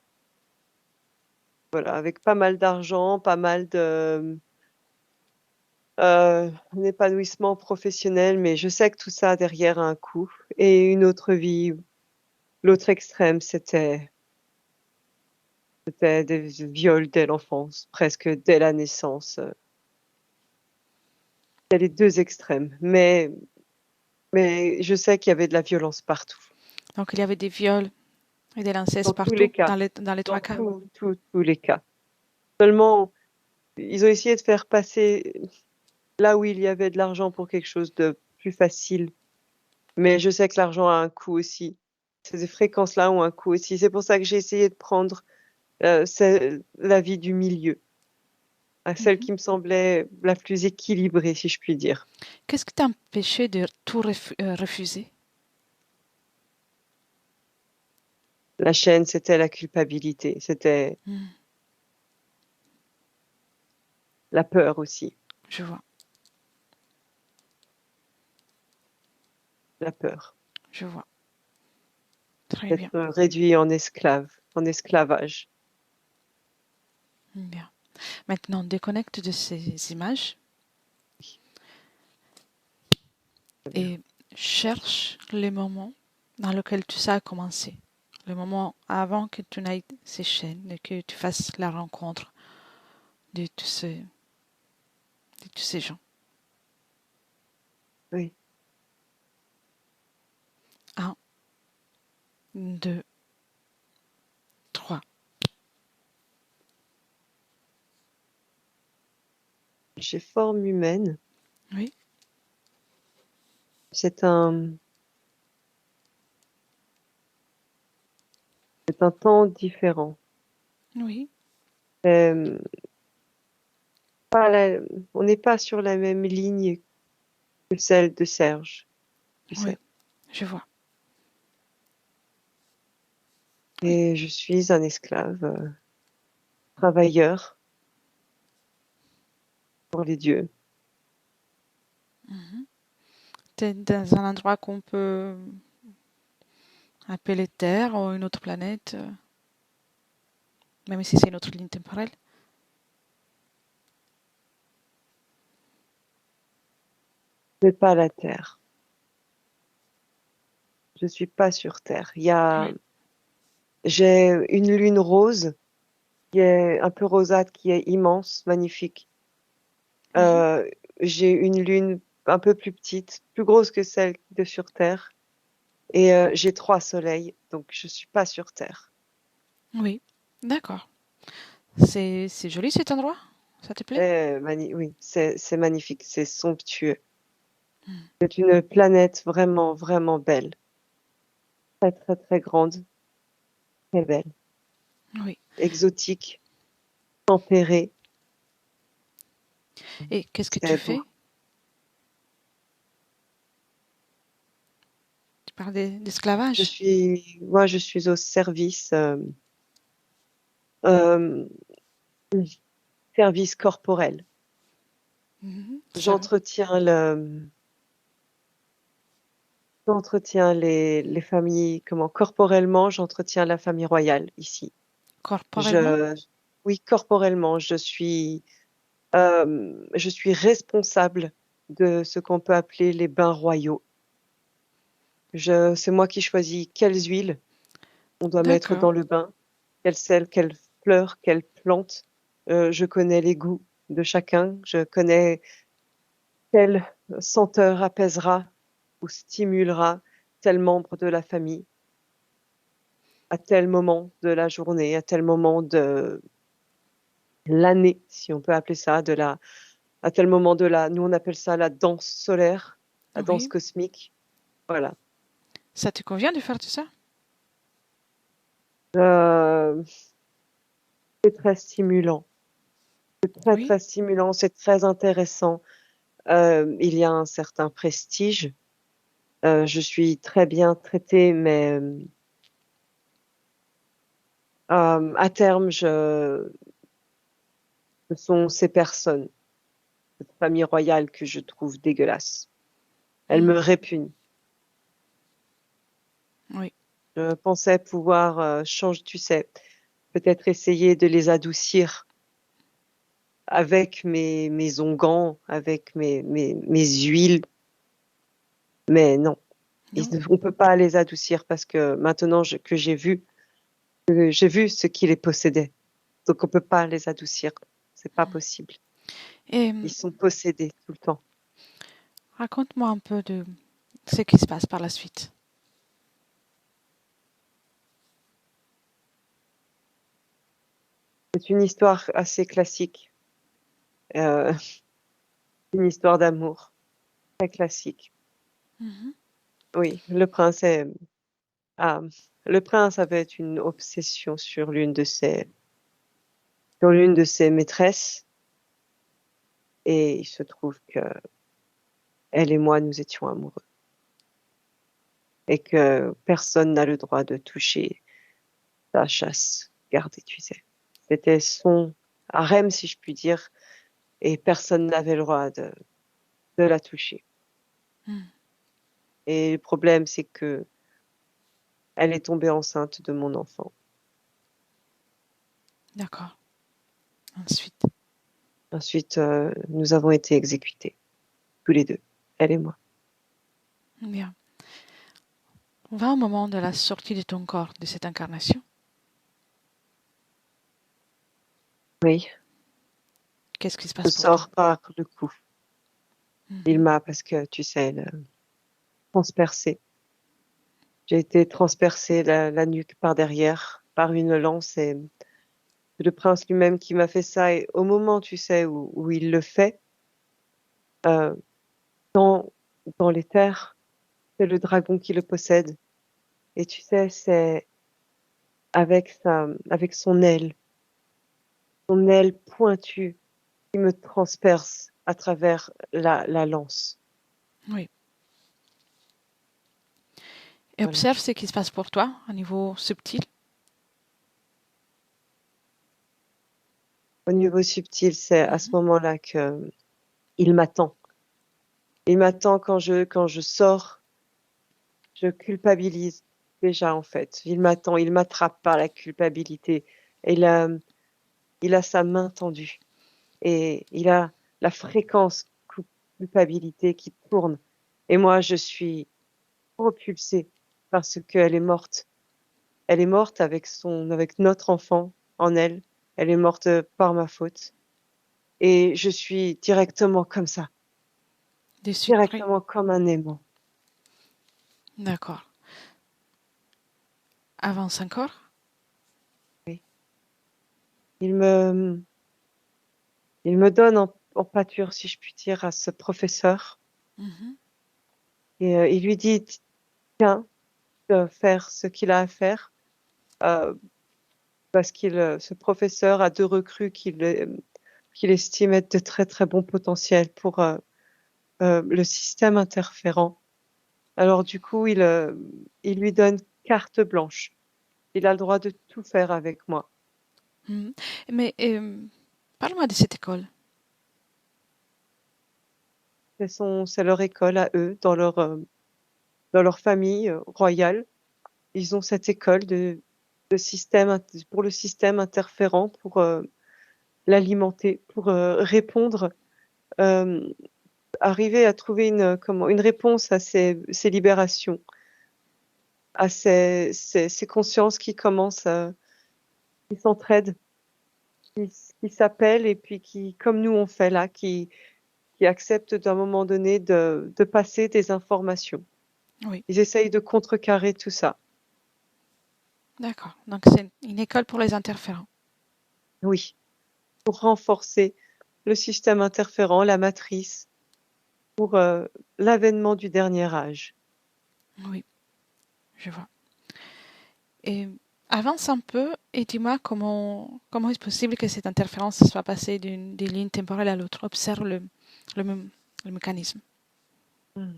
Speaker 2: voilà, avec pas mal d'argent, pas mal un épanouissement professionnel, mais je sais que tout ça derrière a un coût. Et une autre vie, l'autre extrême, c'était des viols dès l'enfance, presque dès la naissance. Il y a les deux extrêmes, mais je sais qu'il y avait de la violence partout,
Speaker 1: Donc, il y avait des viols et des l'inceste
Speaker 2: dans tous les
Speaker 1: partout,
Speaker 2: cas,
Speaker 1: dans les
Speaker 2: dans
Speaker 1: trois cas.
Speaker 2: tous les cas. Seulement, ils ont essayé de faire passer là où il y avait de l'argent pour quelque chose de plus facile. Mais je sais que l'argent a un coût aussi. Ces fréquences-là ont un coût aussi. C'est pour ça que j'ai essayé de prendre la vie du milieu, à celle
Speaker 1: Mhm.
Speaker 2: qui me semblait la plus équilibrée, si je puis dire.
Speaker 1: Qu'est-ce qui t'empêchait de tout refuser?
Speaker 2: La chaîne, c'était la culpabilité, c'était
Speaker 1: Hmm,
Speaker 2: la peur aussi,
Speaker 1: je vois,
Speaker 2: la peur
Speaker 1: je vois. Très bien,
Speaker 2: d'être réduit en esclave, en esclavage.
Speaker 1: bien. Maintenant, déconnecte de ces images
Speaker 2: Très bien.
Speaker 1: et cherche les moments dans lesquels tout ça a commencé. Le moment avant que tu n'ailles ces chaînes et que tu fasses la rencontre de tous ces gens.
Speaker 2: Oui,
Speaker 1: Un, deux, trois.
Speaker 2: j'ai forme humaine.
Speaker 1: Oui,
Speaker 2: C'est un, c'est un temps différent.
Speaker 1: oui,
Speaker 2: Euh, pas la- on n'est pas sur la même ligne que celle de Serge, tu
Speaker 1: oui,
Speaker 2: sais.
Speaker 1: je vois. Oui.
Speaker 2: Et je suis un esclave, travailleur pour les dieux.
Speaker 1: Mhm. Tu es dans un endroit qu'on peut appeler Terre ou une autre planète, même si c'est une autre ligne temporelle.
Speaker 2: Je n'ai pas la terre. Je suis pas sur terre.
Speaker 1: Oui.
Speaker 2: J'ai une lune rose qui est un peu rosâtre, qui est immense, magnifique.
Speaker 1: Mhm.
Speaker 2: Euh, j'ai une lune un peu plus petite, plus grosse que celle de sur terre. Et j'ai 3 soleils, donc je suis pas sur terre.
Speaker 1: Oui, d'accord. C'est joli cet endroit? Ça te plaît?
Speaker 2: Oui, c'est magnifique, c'est somptueux.
Speaker 1: Hmm.
Speaker 2: C'est une planète vraiment, vraiment belle. Très, très, très grande, très belle.
Speaker 1: Oui.
Speaker 2: Exotique, tempérée.
Speaker 1: Et qu'est-ce que tu
Speaker 2: C'est beau.
Speaker 1: fais? Tu parles d'esclavage?
Speaker 2: Moi, je suis au euh, service corporel.
Speaker 1: Mhm.
Speaker 2: J'entretiens j'entretiens les familles, comment, corporellement, j'entretiens la famille royale ici.
Speaker 1: Corporellement?
Speaker 2: Je, oui, corporellement, je suis responsable de ce qu'on peut appeler les bains royaux. C'est moi qui choisis quelles huiles. on doit mettre
Speaker 1: D'accord.
Speaker 2: dans le bain, quelle sel, quelle fleur, quelle plante. Je connais les goûts de chacun, je connais quelle senteur apaisera ou stimulera tel membre de la famille à tel moment de la journée, à tel moment de l'année, si on peut appeler ça, à tel moment de nous on appelle ça la danse solaire, la danse
Speaker 1: Oui.
Speaker 2: cosmique. Voilà.
Speaker 1: Ça te convient de faire tout ça?
Speaker 2: Euh, c'est très stimulant. C'est très,
Speaker 1: Oui.
Speaker 2: très stimulant, c'est très intéressant. Il y a un certain prestige. Je suis très bien traitée, mais à terme, ce sont ces personnes, cette famille royale que je trouve dégueulasse. Elle
Speaker 1: Hmm.
Speaker 2: me répugne.
Speaker 1: Oui.
Speaker 2: Je pensais pouvoir changer, tu sais, peut-être essayer de les adoucir avec mes onguents, avec mes huiles, mais non.
Speaker 1: Non.
Speaker 2: On peut pas les adoucir parce que maintenant que j'ai vu ce qui les possédait. Donc on peut pas les adoucir. C'est pas possible.
Speaker 1: Et
Speaker 2: Ils sont possédés tout le temps.
Speaker 1: raconte-moi un peu de ce qui se passe par la suite.
Speaker 2: C'est une histoire assez classique. Euh, une histoire d'amour. Très classique.
Speaker 1: Mhm.
Speaker 2: Oui, ah, le prince avait une obsession sur l'une de ses maîtresses et il se trouve que elle et moi, nous étions amoureux et que personne n'a le droit de toucher sa chasse gardée, tu sais. C'était son harem, si je puis dire, et personne n'avait le droit de la toucher.
Speaker 1: Hmm.
Speaker 2: Et le problème, c'est que elle est tombée enceinte de mon enfant.
Speaker 1: D'accord. Ensuite.
Speaker 2: Ensuite, nous avons été exécutés, tous les deux, elle et moi.
Speaker 1: Bien. On va au moment de la sortie de ton corps, de cette incarnation.
Speaker 2: Oui,
Speaker 1: Qu'est-ce qui se
Speaker 2: je
Speaker 1: passe pour toi?
Speaker 2: sors par le cou. Il
Speaker 1: Mhm.
Speaker 2: m'a, parce que tu sais, transpercé. J'ai été transpercée la nuque par derrière par une lance et c'est le prince lui-même qui m'a fait ça. Et au moment, tu sais, où il le fait, euh, dans, dans les terres, c'est le dragon qui le possède. Et tu sais, c'est avec son aile pointue qui me transperce à travers la lance.
Speaker 1: Oui. Et
Speaker 2: Voilà.
Speaker 1: observe ce qui se passe pour toi à niveau subtil.
Speaker 2: Au niveau subtil, c'est à ce
Speaker 1: Mhm.
Speaker 2: moment-là que il m'attend. Il m'attend quand je sors, je culpabilise déjà en fait. Il m'attend, il m'attrape par la culpabilité. Et il a sa main tendue et il a la fréquence culpabilité qui tourne. Et moi, je suis propulsée parce qu'elle est morte. Elle est morte avec notre enfant en elle. Elle est morte par ma faute. Et je suis directement comme ça,
Speaker 1: Dessus, oui.
Speaker 2: directement comme un aimant.
Speaker 1: D'accord. Avance encore.
Speaker 2: Oui. Il me, il me donne en pâture, si je puis dire, à ce professeur.
Speaker 1: Mhm.
Speaker 2: Et il lui dit, tiens, de faire ce qu'il a à faire, euh, parce ce professeur a deux recrues qu'il estime être de très très bons potentiels pour le système interférent. Alors du coup, il lui donne carte blanche. Il a le droit de tout faire avec moi.
Speaker 1: Mhm. Mais parle-moi de cette école.
Speaker 2: C'est leur école à eux, dans leur famille royale. Ils ont cette école de pour le système interférent, pour l'alimenter, pour répondre, euh, arriver à trouver une réponse à ces libérations. à ces consciences qui commencent, qui s'entraident, qui s'appellent et puis qui, comme nous on fait là, qui acceptent d'un moment donné de passer des informations.
Speaker 1: Oui,
Speaker 2: Ils essayent de contrecarrer tout ça.
Speaker 1: d'accord. Donc c'est une école pour les interférents.
Speaker 2: Oui, pour renforcer le système interférent, la matrice, pour l'avènement du dernier âge.
Speaker 1: Oui, je vois. Et avance un peu et dis-moi comment est-ce possible que cette interférence soit passée d'une ligne temporelle à l'autre. Observe le, le mécanisme.
Speaker 2: Hmm.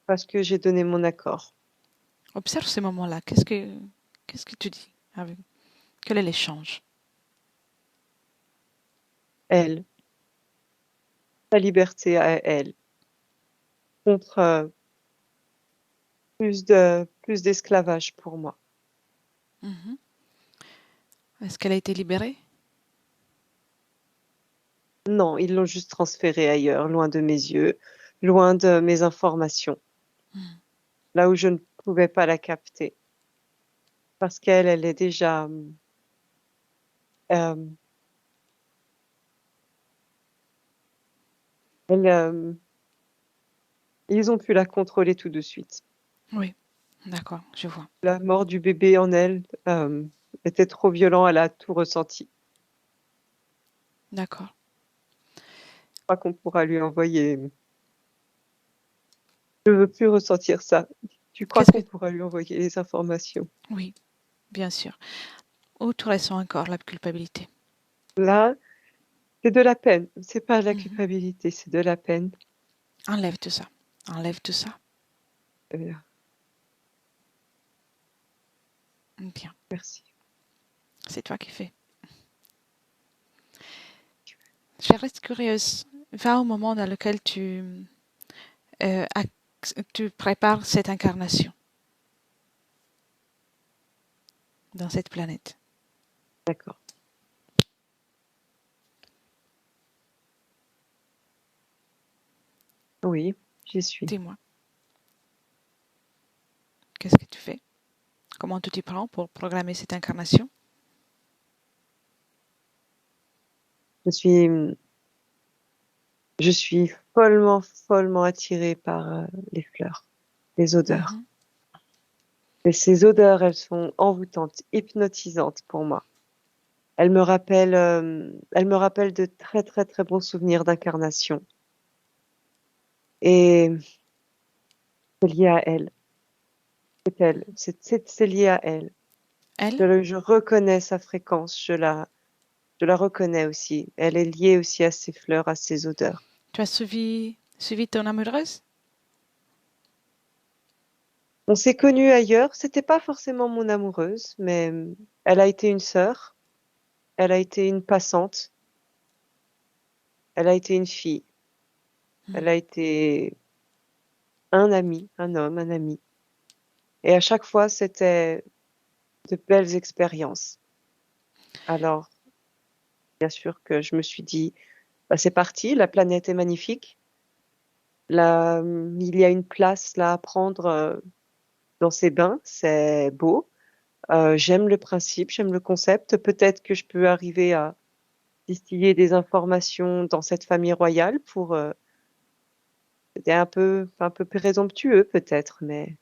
Speaker 2: Parce que j'ai donné mon accord.
Speaker 1: Observe ce moment-là. Qu'est-ce que tu dis avec, quel est l'échange?
Speaker 2: Elle, sa liberté à elle, contre plus d'esclavage pour moi.
Speaker 1: Mhm. Est-ce qu'elle a été libérée?
Speaker 2: Non, ils l'ont juste transférée ailleurs, loin de mes yeux, loin de mes informations,
Speaker 1: Mhm.
Speaker 2: là où je ne pouvais pas la capter. Parce qu'elle, elle est déjà... euh, elle, ils ont pu la contrôler tout de suite.
Speaker 1: Oui, d'accord, je vois.
Speaker 2: La mort du bébé en elle était trop violent, elle a tout ressenti.
Speaker 1: D'accord.
Speaker 2: Je crois qu'on pourra lui envoyer... Je veux plus ressentir ça. Tu crois
Speaker 1: Qu'est-ce que...
Speaker 2: qu'on pourra lui envoyer les informations?
Speaker 1: Oui, bien sûr. Où tu ressens encore la culpabilité?
Speaker 2: Là, c'est de la peine. C'est pas de la
Speaker 1: Mhm.
Speaker 2: culpabilité, c'est de la peine.
Speaker 1: Enlève tout ça. Enlève tout ça.
Speaker 2: Euh,
Speaker 1: Bien,
Speaker 2: merci.
Speaker 1: c'est toi qui fais. Je reste curieuse. Va au moment dans lequel euh, tu prépares cette incarnation dans cette planète.
Speaker 2: D'accord. Oui, j'y suis.
Speaker 1: Dis-moi, qu'est-ce que tu fais? Comment tu t'y prends pour programmer cette incarnation?
Speaker 2: Je suis, je suis follement, follement attirée par les fleurs, les odeurs.
Speaker 1: Mhm.
Speaker 2: Et ces odeurs, elles sont envoûtantes, hypnotisantes pour moi. Elles me rappellent de très, très, très bons souvenirs d'incarnation. Et c'est lié à elle. C'est elle. C'est lié à elle.
Speaker 1: Elle,
Speaker 2: Je reconnais sa fréquence. Je la reconnais aussi. Elle est liée aussi à ces fleurs, à ces odeurs.
Speaker 1: tu as suivi ton amoureuse?
Speaker 2: On s'est connus ailleurs. C'était pas forcément mon amoureuse, mais elle a été une sœur. Elle a été une passante. Elle a été une fille. Elle a été un ami, un homme, un ami. Et à chaque fois, c'était de belles expériences. Alors, bien sûr que je me suis dit, bah, c'est parti, la planète est magnifique. Là, il y a une place là à prendre dans ces bains, c'est beau. J'aime le principe, j'aime le concept. Peut-être que je peux arriver à distiller des informations dans cette famille royale pour c'était un peu présomptueux peut-être, mais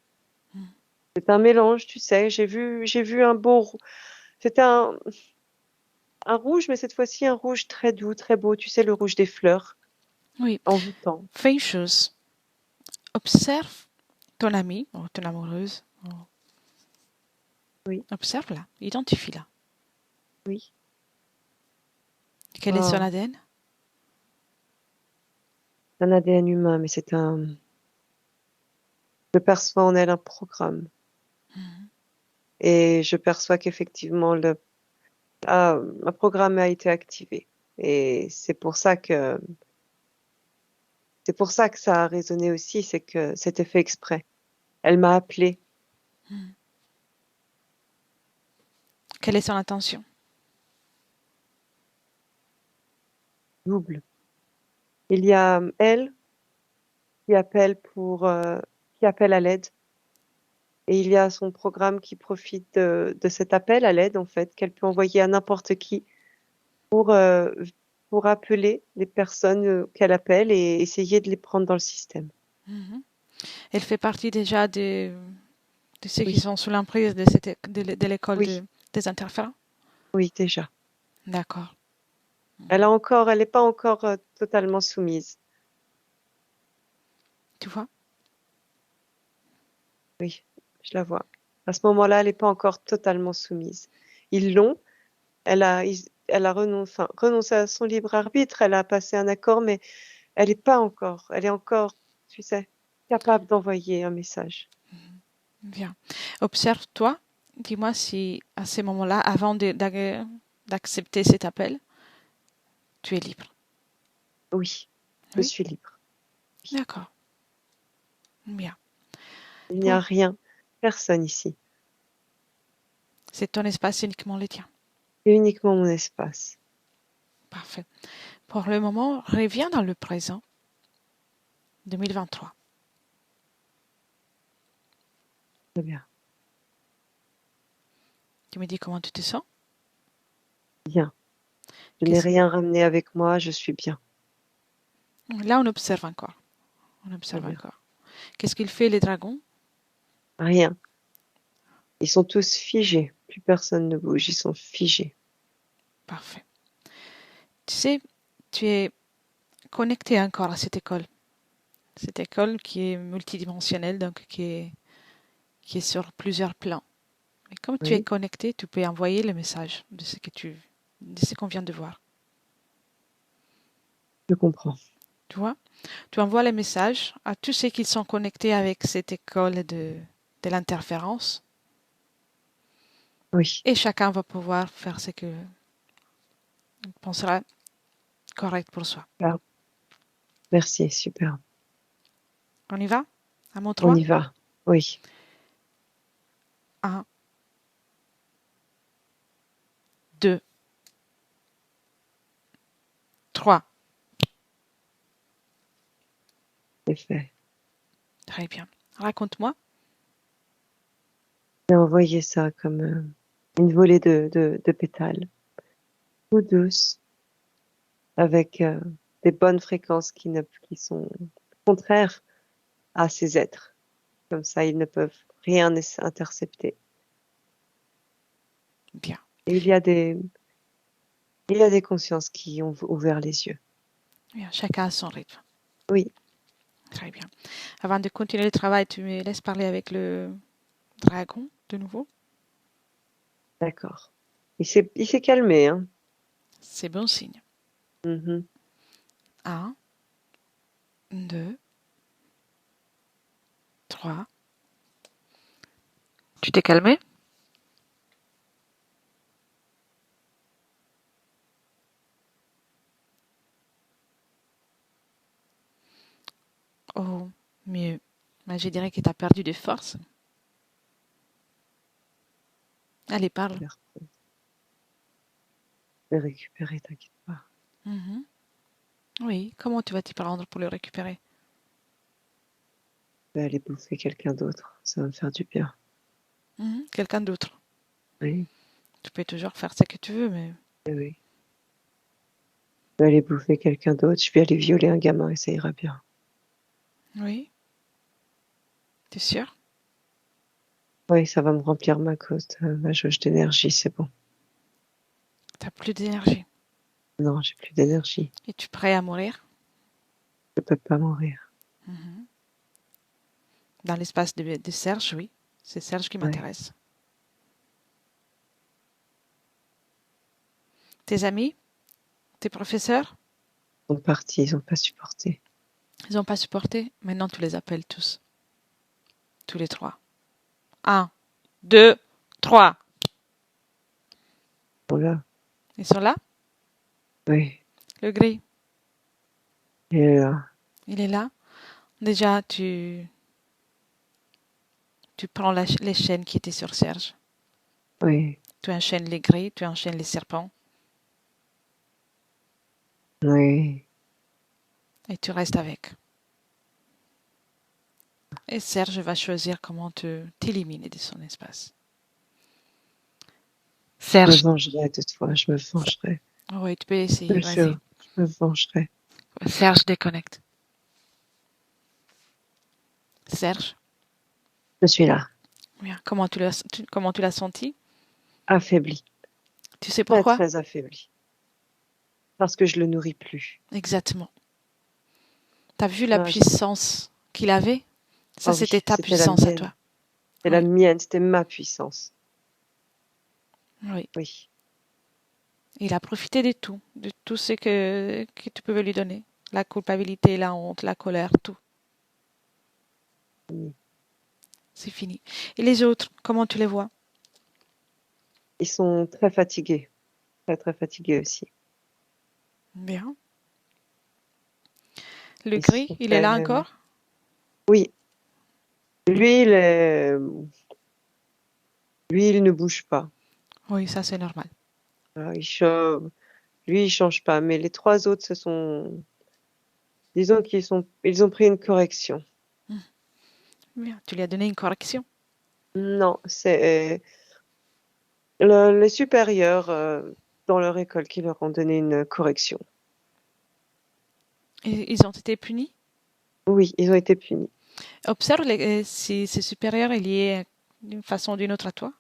Speaker 2: c'est un mélange, tu sais. J'ai vu un c'était un rouge, mais cette fois-ci un rouge très doux, très beau. Tu sais, le rouge des fleurs,
Speaker 1: Oui.
Speaker 2: envoûtant.
Speaker 1: Fais une chose. Observe ton ami ou ton amoureuse.
Speaker 2: Oui,
Speaker 1: Observe-la. Identifie-la.
Speaker 2: oui.
Speaker 1: Quel est son
Speaker 2: Oh,
Speaker 1: ADN?
Speaker 2: c'est un ADN humain, mais je perçois en elle un programme. Et je perçois qu'effectivement, un programme a été activé. Et c'est pour ça que ça a résonné aussi, c'est que c'était fait exprès. Elle m'a appelé
Speaker 1: Quelle est son intention?
Speaker 2: double. Il y a elle qui appelle qui appelle à l'aide. Et il y a son programme qui profite de cet appel à l'aide, en fait, qu'elle peut envoyer à n'importe qui pour, euh, pour appeler les personnes qu'elle appelle et essayer de les prendre dans le système.
Speaker 1: Mhm. Elle fait partie déjà de ceux qui
Speaker 2: Oui,
Speaker 1: sont sous l'emprise de l'école
Speaker 2: oui,
Speaker 1: des interférents.
Speaker 2: oui, déjà.
Speaker 1: D'accord.
Speaker 2: Elle n'est pas encore totalement soumise.
Speaker 1: Tu vois?
Speaker 2: Oui, je la vois. À ce moment-là, elle n'est pas encore totalement soumise. Ils l'ont, elle a renoncé à son libre arbitre, elle a passé un accord, mais elle n'est pas encore, elle est encore, tu sais, capable d'envoyer un message.
Speaker 1: Bien. Observe-toi. Dis-moi si à ce moment-là, avant d'accepter cet appel, tu es libre.
Speaker 2: Oui, je
Speaker 1: Oui?
Speaker 2: suis libre. Oui.
Speaker 1: D'accord. Bien.
Speaker 2: Il n'y a
Speaker 1: Pour...
Speaker 2: rien, personne ici.
Speaker 1: C'est ton espace uniquement le tien.
Speaker 2: C'est uniquement mon espace.
Speaker 1: Parfait. Pour le moment, reviens dans le présent, 2023.
Speaker 2: Très bien.
Speaker 1: Tu me dis comment tu te sens?
Speaker 2: Bien. Je n'ai
Speaker 1: Qu'est-ce-
Speaker 2: rien ramené avec moi, je suis bien.
Speaker 1: Là, on observe encore. On
Speaker 2: Très
Speaker 1: observe
Speaker 2: bien.
Speaker 1: encore. Qu'est-ce qu'il fait, les dragons?
Speaker 2: Rien. Ils sont tous figés. Plus personne ne bouge, ils sont figés.
Speaker 1: Parfait. Tu sais, tu es connecté encore à cette école. Cette école qui est multidimensionnelle, donc qui est sur plusieurs plans. Mais comme tu es
Speaker 2: Oui,
Speaker 1: connecté, tu peux envoyer le message de ce qu'on vient de voir.
Speaker 2: je comprends.
Speaker 1: Tu vois? Tu envoies les messages à tous ceux qui sont connectés avec cette école de l'interférence
Speaker 2: Oui.
Speaker 1: et chacun va pouvoir faire ce que pensera correct pour soi.
Speaker 2: Super. Merci, super.
Speaker 1: On y va? À mon
Speaker 2: On
Speaker 1: 3.
Speaker 2: y va. Oui.
Speaker 1: 1, 2, 3.
Speaker 2: C'est fait.
Speaker 1: Très bien. Raconte-moi.
Speaker 2: J'ai envoyé ça comme une volée de pétales, tout douce, avec des bonnes fréquences qui sont contraires à ces êtres. Comme ça, ils ne peuvent rien intercepter.
Speaker 1: Bien.
Speaker 2: Et il y a des consciences qui ont ouvert les yeux.
Speaker 1: Bien. Chacun a son rythme.
Speaker 2: Oui,
Speaker 1: Très bien. Avant de continuer le travail, tu me laisses parler avec le dragon de nouveau.
Speaker 2: d'accord. Il s'est calmé, hein.
Speaker 1: C'est bon signe.
Speaker 2: Mhm.
Speaker 1: 1, 2, 3. Tu t'es calmé? Oh, mieux. Mais je dirais que tu as perdu de force. Allez, parle.
Speaker 2: Je vais récupérer, t'inquiète pas.
Speaker 1: Mhm. Oui, comment tu vas t'y prendre pour le récupérer?
Speaker 2: Je vais aller bouffer quelqu'un d'autre. Ça va me faire du bien.
Speaker 1: Mhm. Quelqu'un d'autre.
Speaker 2: Oui,
Speaker 1: Tu peux toujours faire ce que tu veux, mais
Speaker 2: oui, oui. Je vais aller bouffer quelqu'un d'autre. Je vais aller violer un gamin et ça ira bien.
Speaker 1: oui, t'es sûr?
Speaker 2: Oui, ça va me remplir ma jauge d'énergie, c'est bon.
Speaker 1: T'as plus d'énergie.
Speaker 2: Non, j'ai plus d'énergie.
Speaker 1: Es-tu prêt à mourir?
Speaker 2: Je peux pas mourir.
Speaker 1: Mhm. Dans l'espace de Serge, oui. C'est Serge qui
Speaker 2: Ouais.
Speaker 1: m'intéresse. Tes amis? Tes professeurs?
Speaker 2: Ils sont partis, ils ont pas supporté.
Speaker 1: Ils n'ont pas supporté? Maintenant, tu les appelles tous. Tous les trois. 1, 2, 3.
Speaker 2: Voilà.
Speaker 1: Ils sont là?
Speaker 2: Oui.
Speaker 1: Le gris,
Speaker 2: Et là,
Speaker 1: il est là. Déjà, tu prends les chaînes qui étaient sur Serge.
Speaker 2: oui,
Speaker 1: Tu enchaînes les gris, tu enchaînes les serpents
Speaker 2: oui.
Speaker 1: et tu restes avec. Et Serge va choisir comment te t'éliminer de son espace.
Speaker 2: Je me
Speaker 1: Serge,
Speaker 2: vengerai de toi, je me vengerai.
Speaker 1: oui, tu peux
Speaker 2: Je
Speaker 1: essayer,
Speaker 2: te
Speaker 1: vas-y.
Speaker 2: jure, je me vengerai.
Speaker 1: Serge déconnecte. Serge,
Speaker 2: Je suis là,
Speaker 1: bien. Comment tu l'as senti?
Speaker 2: affaibli,
Speaker 1: Tu sais
Speaker 2: très
Speaker 1: pourquoi?
Speaker 2: très affaibli, parce que je le nourris plus.
Speaker 1: Exactement. T'as vu la
Speaker 2: Ah,
Speaker 1: puissance qu'il avait? Ça,
Speaker 2: ah
Speaker 1: c'était
Speaker 2: oui,
Speaker 1: ta puissance à toi.
Speaker 2: c'était la
Speaker 1: Oui,
Speaker 2: mienne, c'était ma puissance.
Speaker 1: oui.
Speaker 2: Oui,
Speaker 1: Il a profité de tout ce que tu pouvais lui donner. La culpabilité, la honte, la colère, tout.
Speaker 2: oui.
Speaker 1: C'est fini. Et les autres, comment tu les vois?
Speaker 2: Ils sont très fatigués, très très fatigués aussi.
Speaker 1: Bien. Le
Speaker 2: Ils
Speaker 1: gris,
Speaker 2: sont
Speaker 1: il est là
Speaker 2: très...
Speaker 1: encore?
Speaker 2: Oui, lui, lui, il ne bouge pas.
Speaker 1: Oui, ça c'est normal.
Speaker 2: Ah, lui, il change pas. Mais les trois autres, disons ils ont pris une correction.
Speaker 1: Bien. Tu lui as donné une correction.
Speaker 2: Non, c'est les supérieurs dans leur école qui leur ont donné une correction.
Speaker 1: Et ils ont été punis.
Speaker 2: Oui, ils ont été punis.
Speaker 1: Observe si c'est supérieur est lié d'une façon ou d'une autre à toi.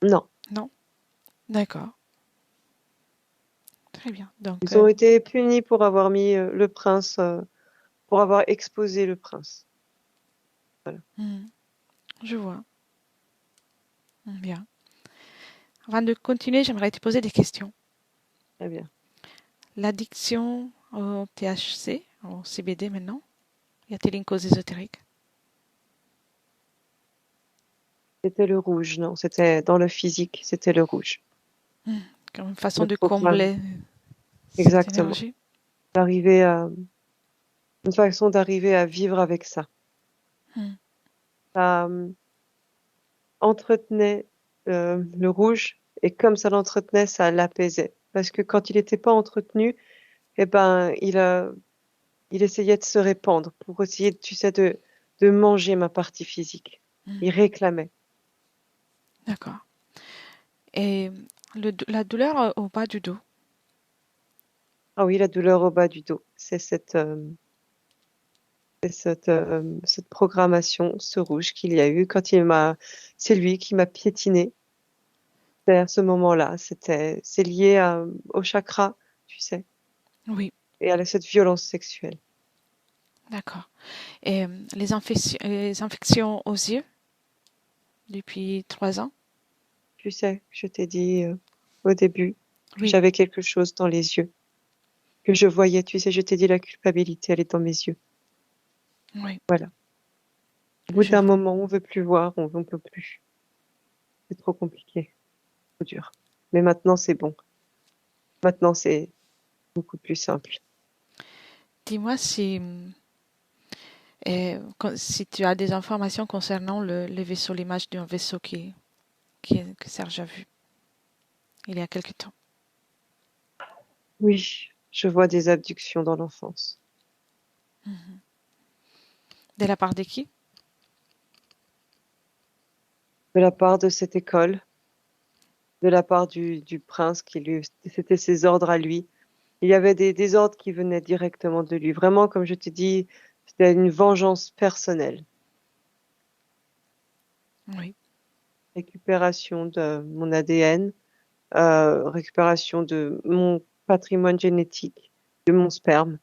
Speaker 2: Non,
Speaker 1: Non? D'accord. Très bien. Donc,
Speaker 2: ils ont été punis pour avoir mis le prince, pour avoir exposé le prince. Voilà,
Speaker 1: je vois. Bien. Avant de continuer, j'aimerais te poser des questions.
Speaker 2: très bien.
Speaker 1: L'addiction au THC, au CBD maintenant, y a-t-il une cause ésotérique?
Speaker 2: C'était le rouge, non, c'était dans le physique, c'était le rouge.
Speaker 1: Comme une façon
Speaker 2: Le
Speaker 1: de
Speaker 2: programme,
Speaker 1: combler cette
Speaker 2: exactement.
Speaker 1: énergie?
Speaker 2: D'arriver à, une façon d'arriver à vivre avec ça.
Speaker 1: Hmm.
Speaker 2: Ça entretenait le rouge et comme ça l'entretenait, ça l'apaisait. Parce que quand il n'était pas entretenu, eh ben, il essayait de se répandre pour essayer, tu sais, de manger ma partie physique. Il réclamait.
Speaker 1: D'accord. Et la douleur au bas du dos,
Speaker 2: Ah oui, la douleur au bas du dos. Cette programmation, ce rouge qu'il y a eu quand c'est lui qui m'a piétiné. C'est à ce moment-là. C'est lié au chakra, tu sais,
Speaker 1: oui,
Speaker 2: et à cette violence sexuelle.
Speaker 1: d'accord. Et les infections aux yeux depuis 3 ans?
Speaker 2: Tu sais, je t'ai dit au début que
Speaker 1: Oui,
Speaker 2: j'avais quelque chose dans les yeux, que je voyais. Tu sais, je t'ai dit la culpabilité, elle est dans mes yeux.
Speaker 1: oui,
Speaker 2: Voilà. Au bout
Speaker 1: je
Speaker 2: d'un
Speaker 1: vois.
Speaker 2: moment, on veut plus voir, on peut plus. C'est trop compliqué, trop dur. Mais maintenant, c'est bon. Maintenant, c'est beaucoup plus simple.
Speaker 1: Dis-moi si tu as des informations concernant le vaisseau, l'image d'un vaisseau que Serge a vu il y a quelque temps.
Speaker 2: Oui, je vois des abductions dans l'enfance.
Speaker 1: De la part de qui?
Speaker 2: De la part de cette école, de la part du prince c'était ses ordres à lui. Il y avait des ordres qui venaient directement de lui. Vraiment, comme je te dis, c'était une vengeance personnelle.
Speaker 1: Oui,
Speaker 2: Récupération de mon ADN, récupération de mon patrimoine génétique, de mon sperme.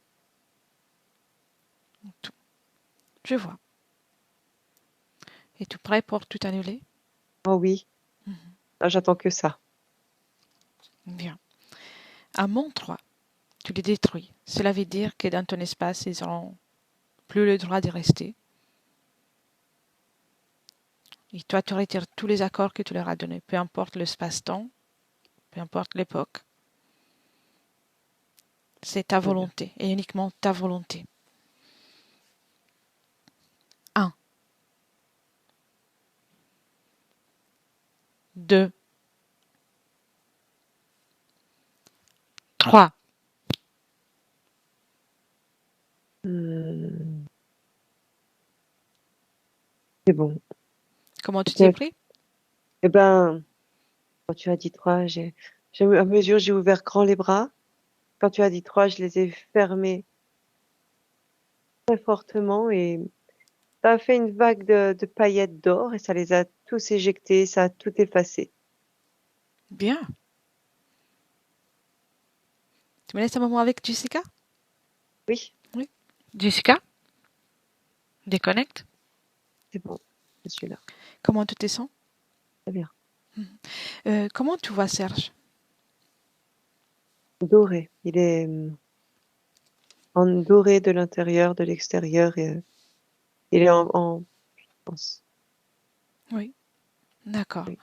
Speaker 1: tout. Je vois. Es-tu prêt pour tout annuler?
Speaker 2: Oh oui, ah, j'attends que ça.
Speaker 1: Bien. À mon 3, tu les détruis. Cela veut dire que dans ton espace, ils n'auront plus le droit d'y rester. Et toi, tu retires tous les accords que tu leur as donnés, peu importe l'espace-temps, peu importe l'époque. C'est ta
Speaker 2: Très bien.
Speaker 1: volonté et uniquement ta volonté. Un, 2, 3.
Speaker 2: Hmm. C'est bon.
Speaker 1: Comment tu t'y es
Speaker 2: Peut-être.
Speaker 1: pris?
Speaker 2: Eh ben, quand tu as dit 3, à mesure, j'ai ouvert grand les bras. Quand tu as dit 3, je les ai fermés très fortement et ça a fait une vague de paillettes d'or et ça les a tous éjectés, ça a tout effacé.
Speaker 1: Bien. Tu me laisses un moment avec Jessica?
Speaker 2: Oui,
Speaker 1: Oui. Jessica, déconnecte.
Speaker 2: c'est bon. Je suis là.
Speaker 1: Comment tu te sens?
Speaker 2: Très bien.
Speaker 1: Comment tu vois Serge?
Speaker 2: Doré. Il est en doré de l'intérieur, de l'extérieur et il est en pense.
Speaker 1: Oui, d'accord.
Speaker 2: Oui.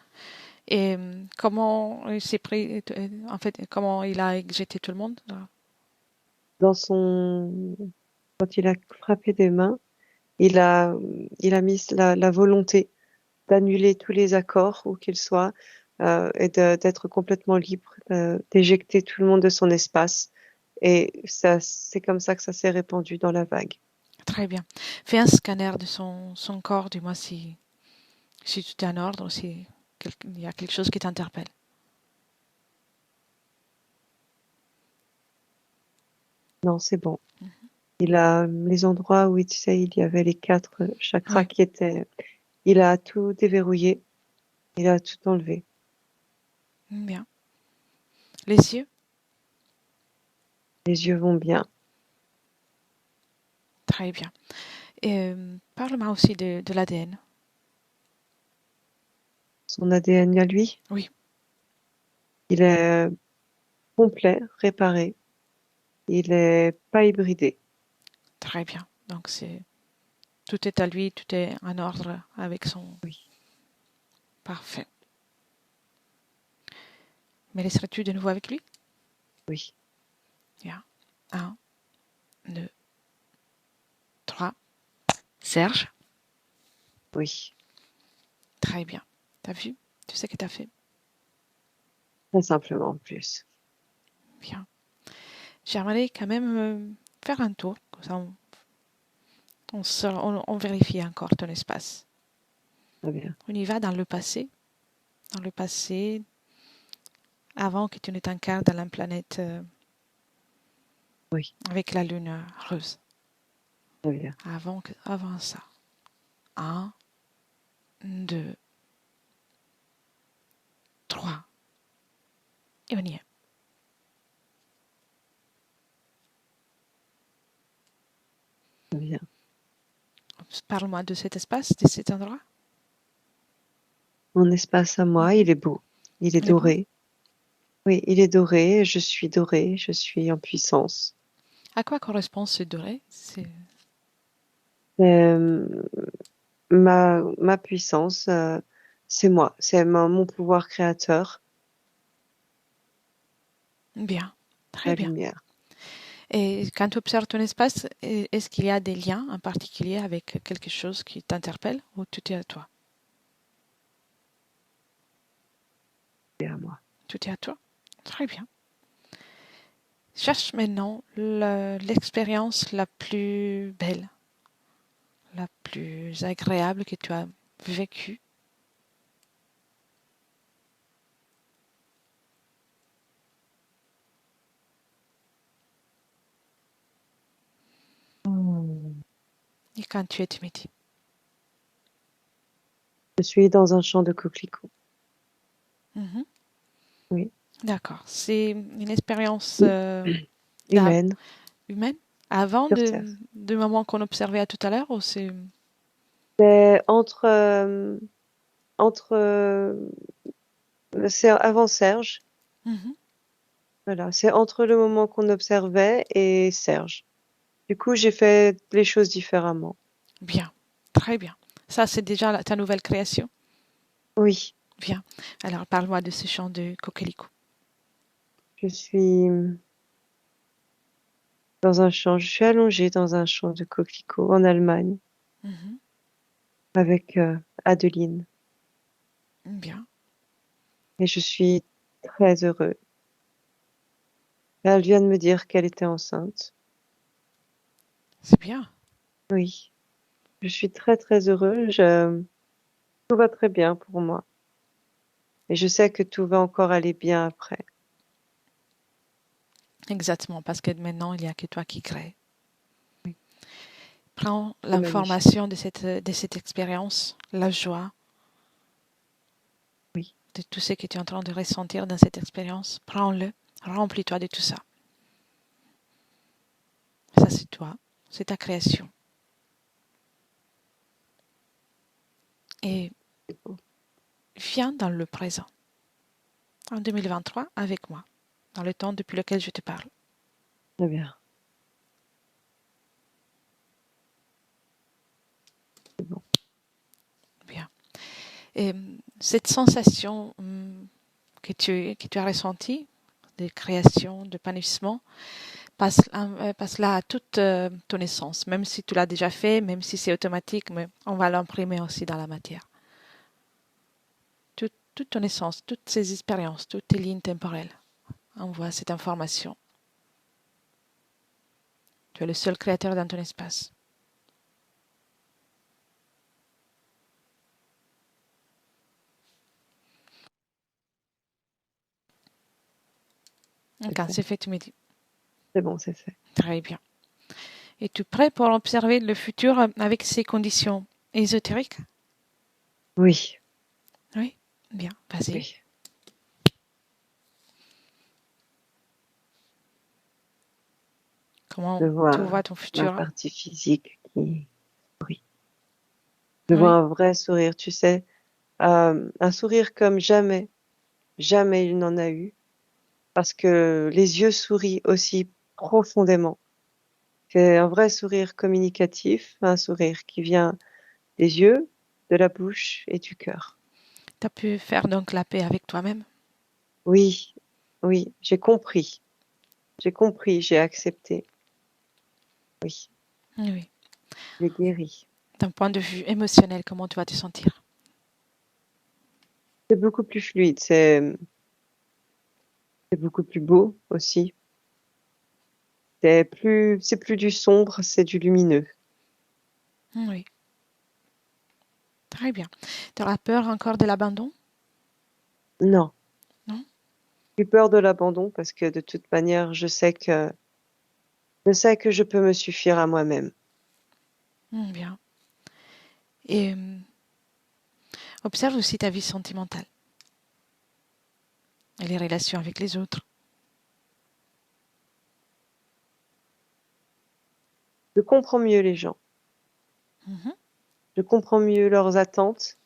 Speaker 1: Et comment il s'est pris, en fait, comment il a éjecté tout le monde?
Speaker 2: Dans son, quand il a frappé des mains, il a, il a mis la volonté d'annuler tous les accords, où qu'ils soient, et d'être complètement libre, d'éjecter tout le monde de son espace. Et ça, c'est comme ça que ça s'est répandu dans la vague.
Speaker 1: Très bien. Fais un scanner de son corps, dis-moi si tout est en ordre, si il y a quelque chose qui t'interpelle.
Speaker 2: Non, c'est bon. Il a les endroits où, tu sais, il y avait les 4 chakras
Speaker 1: Oui,
Speaker 2: qui étaient, il a tout déverrouillé, il a tout enlevé.
Speaker 1: bien. Les yeux?
Speaker 2: Les yeux vont bien.
Speaker 1: Très bien. Et parle-moi aussi de l'ADN.
Speaker 2: Son ADN à lui,
Speaker 1: Oui,
Speaker 2: il est complet, réparé. Il est pas hybridé.
Speaker 1: très bien. Donc c'est tout est à lui, tout est en ordre avec son
Speaker 2: Oui,
Speaker 1: parfait. Mais laisserais-tu de nouveau avec lui?
Speaker 2: oui,
Speaker 1: Bien. Un, deux, trois. Serge?
Speaker 2: oui.
Speaker 1: Très bien. T'as vu? Tu sais ce que t'as fait?
Speaker 2: Très simplement en plus.
Speaker 1: Bien. J'aimerais quand même faire un tour. Comme ça, on vérifie encore ton espace.
Speaker 2: Très bien.
Speaker 1: On y va dans le passé. Dans le passé, avant que tu ne t'incarnes dans la planète
Speaker 2: Oui,
Speaker 1: avec la lune rose.
Speaker 2: très bien.
Speaker 1: Avant ça. Un, deux, trois. Et on y est.
Speaker 2: Très bien.
Speaker 1: Parle-moi de cet espace, de cet endroit.
Speaker 2: Mon espace à moi,
Speaker 1: Mhm.
Speaker 2: il est beau. Il est
Speaker 1: Il est beau.
Speaker 2: doré. Oui, il est doré. Je suis dorée. Je suis en puissance.
Speaker 1: À quoi correspond ce doré? C'est
Speaker 2: Euh, ma puissance, c'est moi. C'est mon pouvoir créateur,
Speaker 1: bien. Très
Speaker 2: la
Speaker 1: bien.
Speaker 2: lumière.
Speaker 1: Et quand tu observes ton espace, est-ce qu'il y a des liens en particulier avec quelque chose qui t'interpelle ou tout est à toi?
Speaker 2: C'est à moi.
Speaker 1: Tout est à toi? Très bien. Cherche maintenant l'expérience la plus belle, la plus agréable que tu as vécue.
Speaker 2: Hmm.
Speaker 1: Et quand tu es timide.
Speaker 2: Je suis dans un champ de coquelicots.
Speaker 1: Mhm.
Speaker 2: Oui.
Speaker 1: D'accord. C'est une expérience
Speaker 2: Humaine,
Speaker 1: humaine avant
Speaker 2: sur Terre.
Speaker 1: du moment qu'on observait à tout à l'heure ou c'est...
Speaker 2: C'est entre, c'est avant Serge.
Speaker 1: Mhm.
Speaker 2: Voilà, c'est entre le moment qu'on observait et Serge. Du coup, j'ai fait les choses différemment.
Speaker 1: Bien. Très bien. Ça, c'est déjà ta nouvelle création.
Speaker 2: Oui,
Speaker 1: Bien. Alors, parle-moi de ce chant de coquelicot.
Speaker 2: je suis je suis allongée dans un champ de coquelicots en Allemagne
Speaker 1: Mhm.
Speaker 2: avec Adeline
Speaker 1: Bien.
Speaker 2: et je suis très heureuse. Elle vient de me dire qu'elle était enceinte.
Speaker 1: C'est bien.
Speaker 2: Oui, Je suis très très heureuse. Tout va très bien pour moi. Et je sais que tout va encore aller bien après.
Speaker 1: Exactement, parce que maintenant, il n'y a que toi qui crée.
Speaker 2: Oui,
Speaker 1: Prends
Speaker 2: c'est magnifique.
Speaker 1: l'information de cette expérience, la joie,
Speaker 2: Oui,
Speaker 1: de tout ce que tu es en train de ressentir dans cette expérience. Prends-le, remplis-toi de tout ça. Ça, c'est toi, c'est ta création. Et
Speaker 2: c'est beau.
Speaker 1: viens dans le présent, en 2023, avec moi, dans le temps depuis lequel je te parle.
Speaker 2: Très bien. C'est bon.
Speaker 1: Bien. Et cette sensation que tu as ressentie, de création, d'épanouissement, passe là à toute ton essence, même si tu l'as déjà fait, même si c'est automatique, mais on va l'imprimer aussi dans la matière. Toute ton essence, toutes ces expériences, toutes tes lignes temporelles, envoie cette information. Tu es le seul créateur dans ton espace.
Speaker 2: C'est
Speaker 1: Quand
Speaker 2: fait.
Speaker 1: c'est fait, tu me dis.
Speaker 2: C'est bon, c'est fait.
Speaker 1: Très bien. Es-tu prêt pour observer le futur avec ces conditions ésotériques?
Speaker 2: Oui,
Speaker 1: Oui. Bien, vas-y.
Speaker 2: oui. Je
Speaker 1: Comment tu
Speaker 2: vois
Speaker 1: vois ton
Speaker 2: ma
Speaker 1: futur?
Speaker 2: partie physique qui sourit. Je vois
Speaker 1: Oui.
Speaker 2: un vrai sourire, tu sais, un sourire comme jamais, jamais il n'en a eu, parce que les yeux sourient aussi profondément. C'est un vrai sourire communicatif, un sourire qui vient des yeux, de la bouche et du cœur.
Speaker 1: Tu as pu faire donc la paix avec toi-même?
Speaker 2: Oui, oui, j'ai accepté, oui,
Speaker 1: Oui.
Speaker 2: j'ai guéri.
Speaker 1: D'un point de vue émotionnel, comment tu vas te sentir?
Speaker 2: C'est beaucoup plus fluide, c'est beaucoup plus beau aussi. C'est plus du sombre, c'est du lumineux.
Speaker 1: Oui. Très bien. Tu auras peur encore de l'abandon?
Speaker 2: Non,
Speaker 1: Non?
Speaker 2: j'ai peur de l'abandon parce que de toute manière, je sais que je peux me suffire à moi-même.
Speaker 1: Bien. Et observe aussi ta vie sentimentale et les relations avec les autres.
Speaker 2: Je comprends mieux les gens.
Speaker 1: Mhm.
Speaker 2: Je comprends mieux leurs attentes,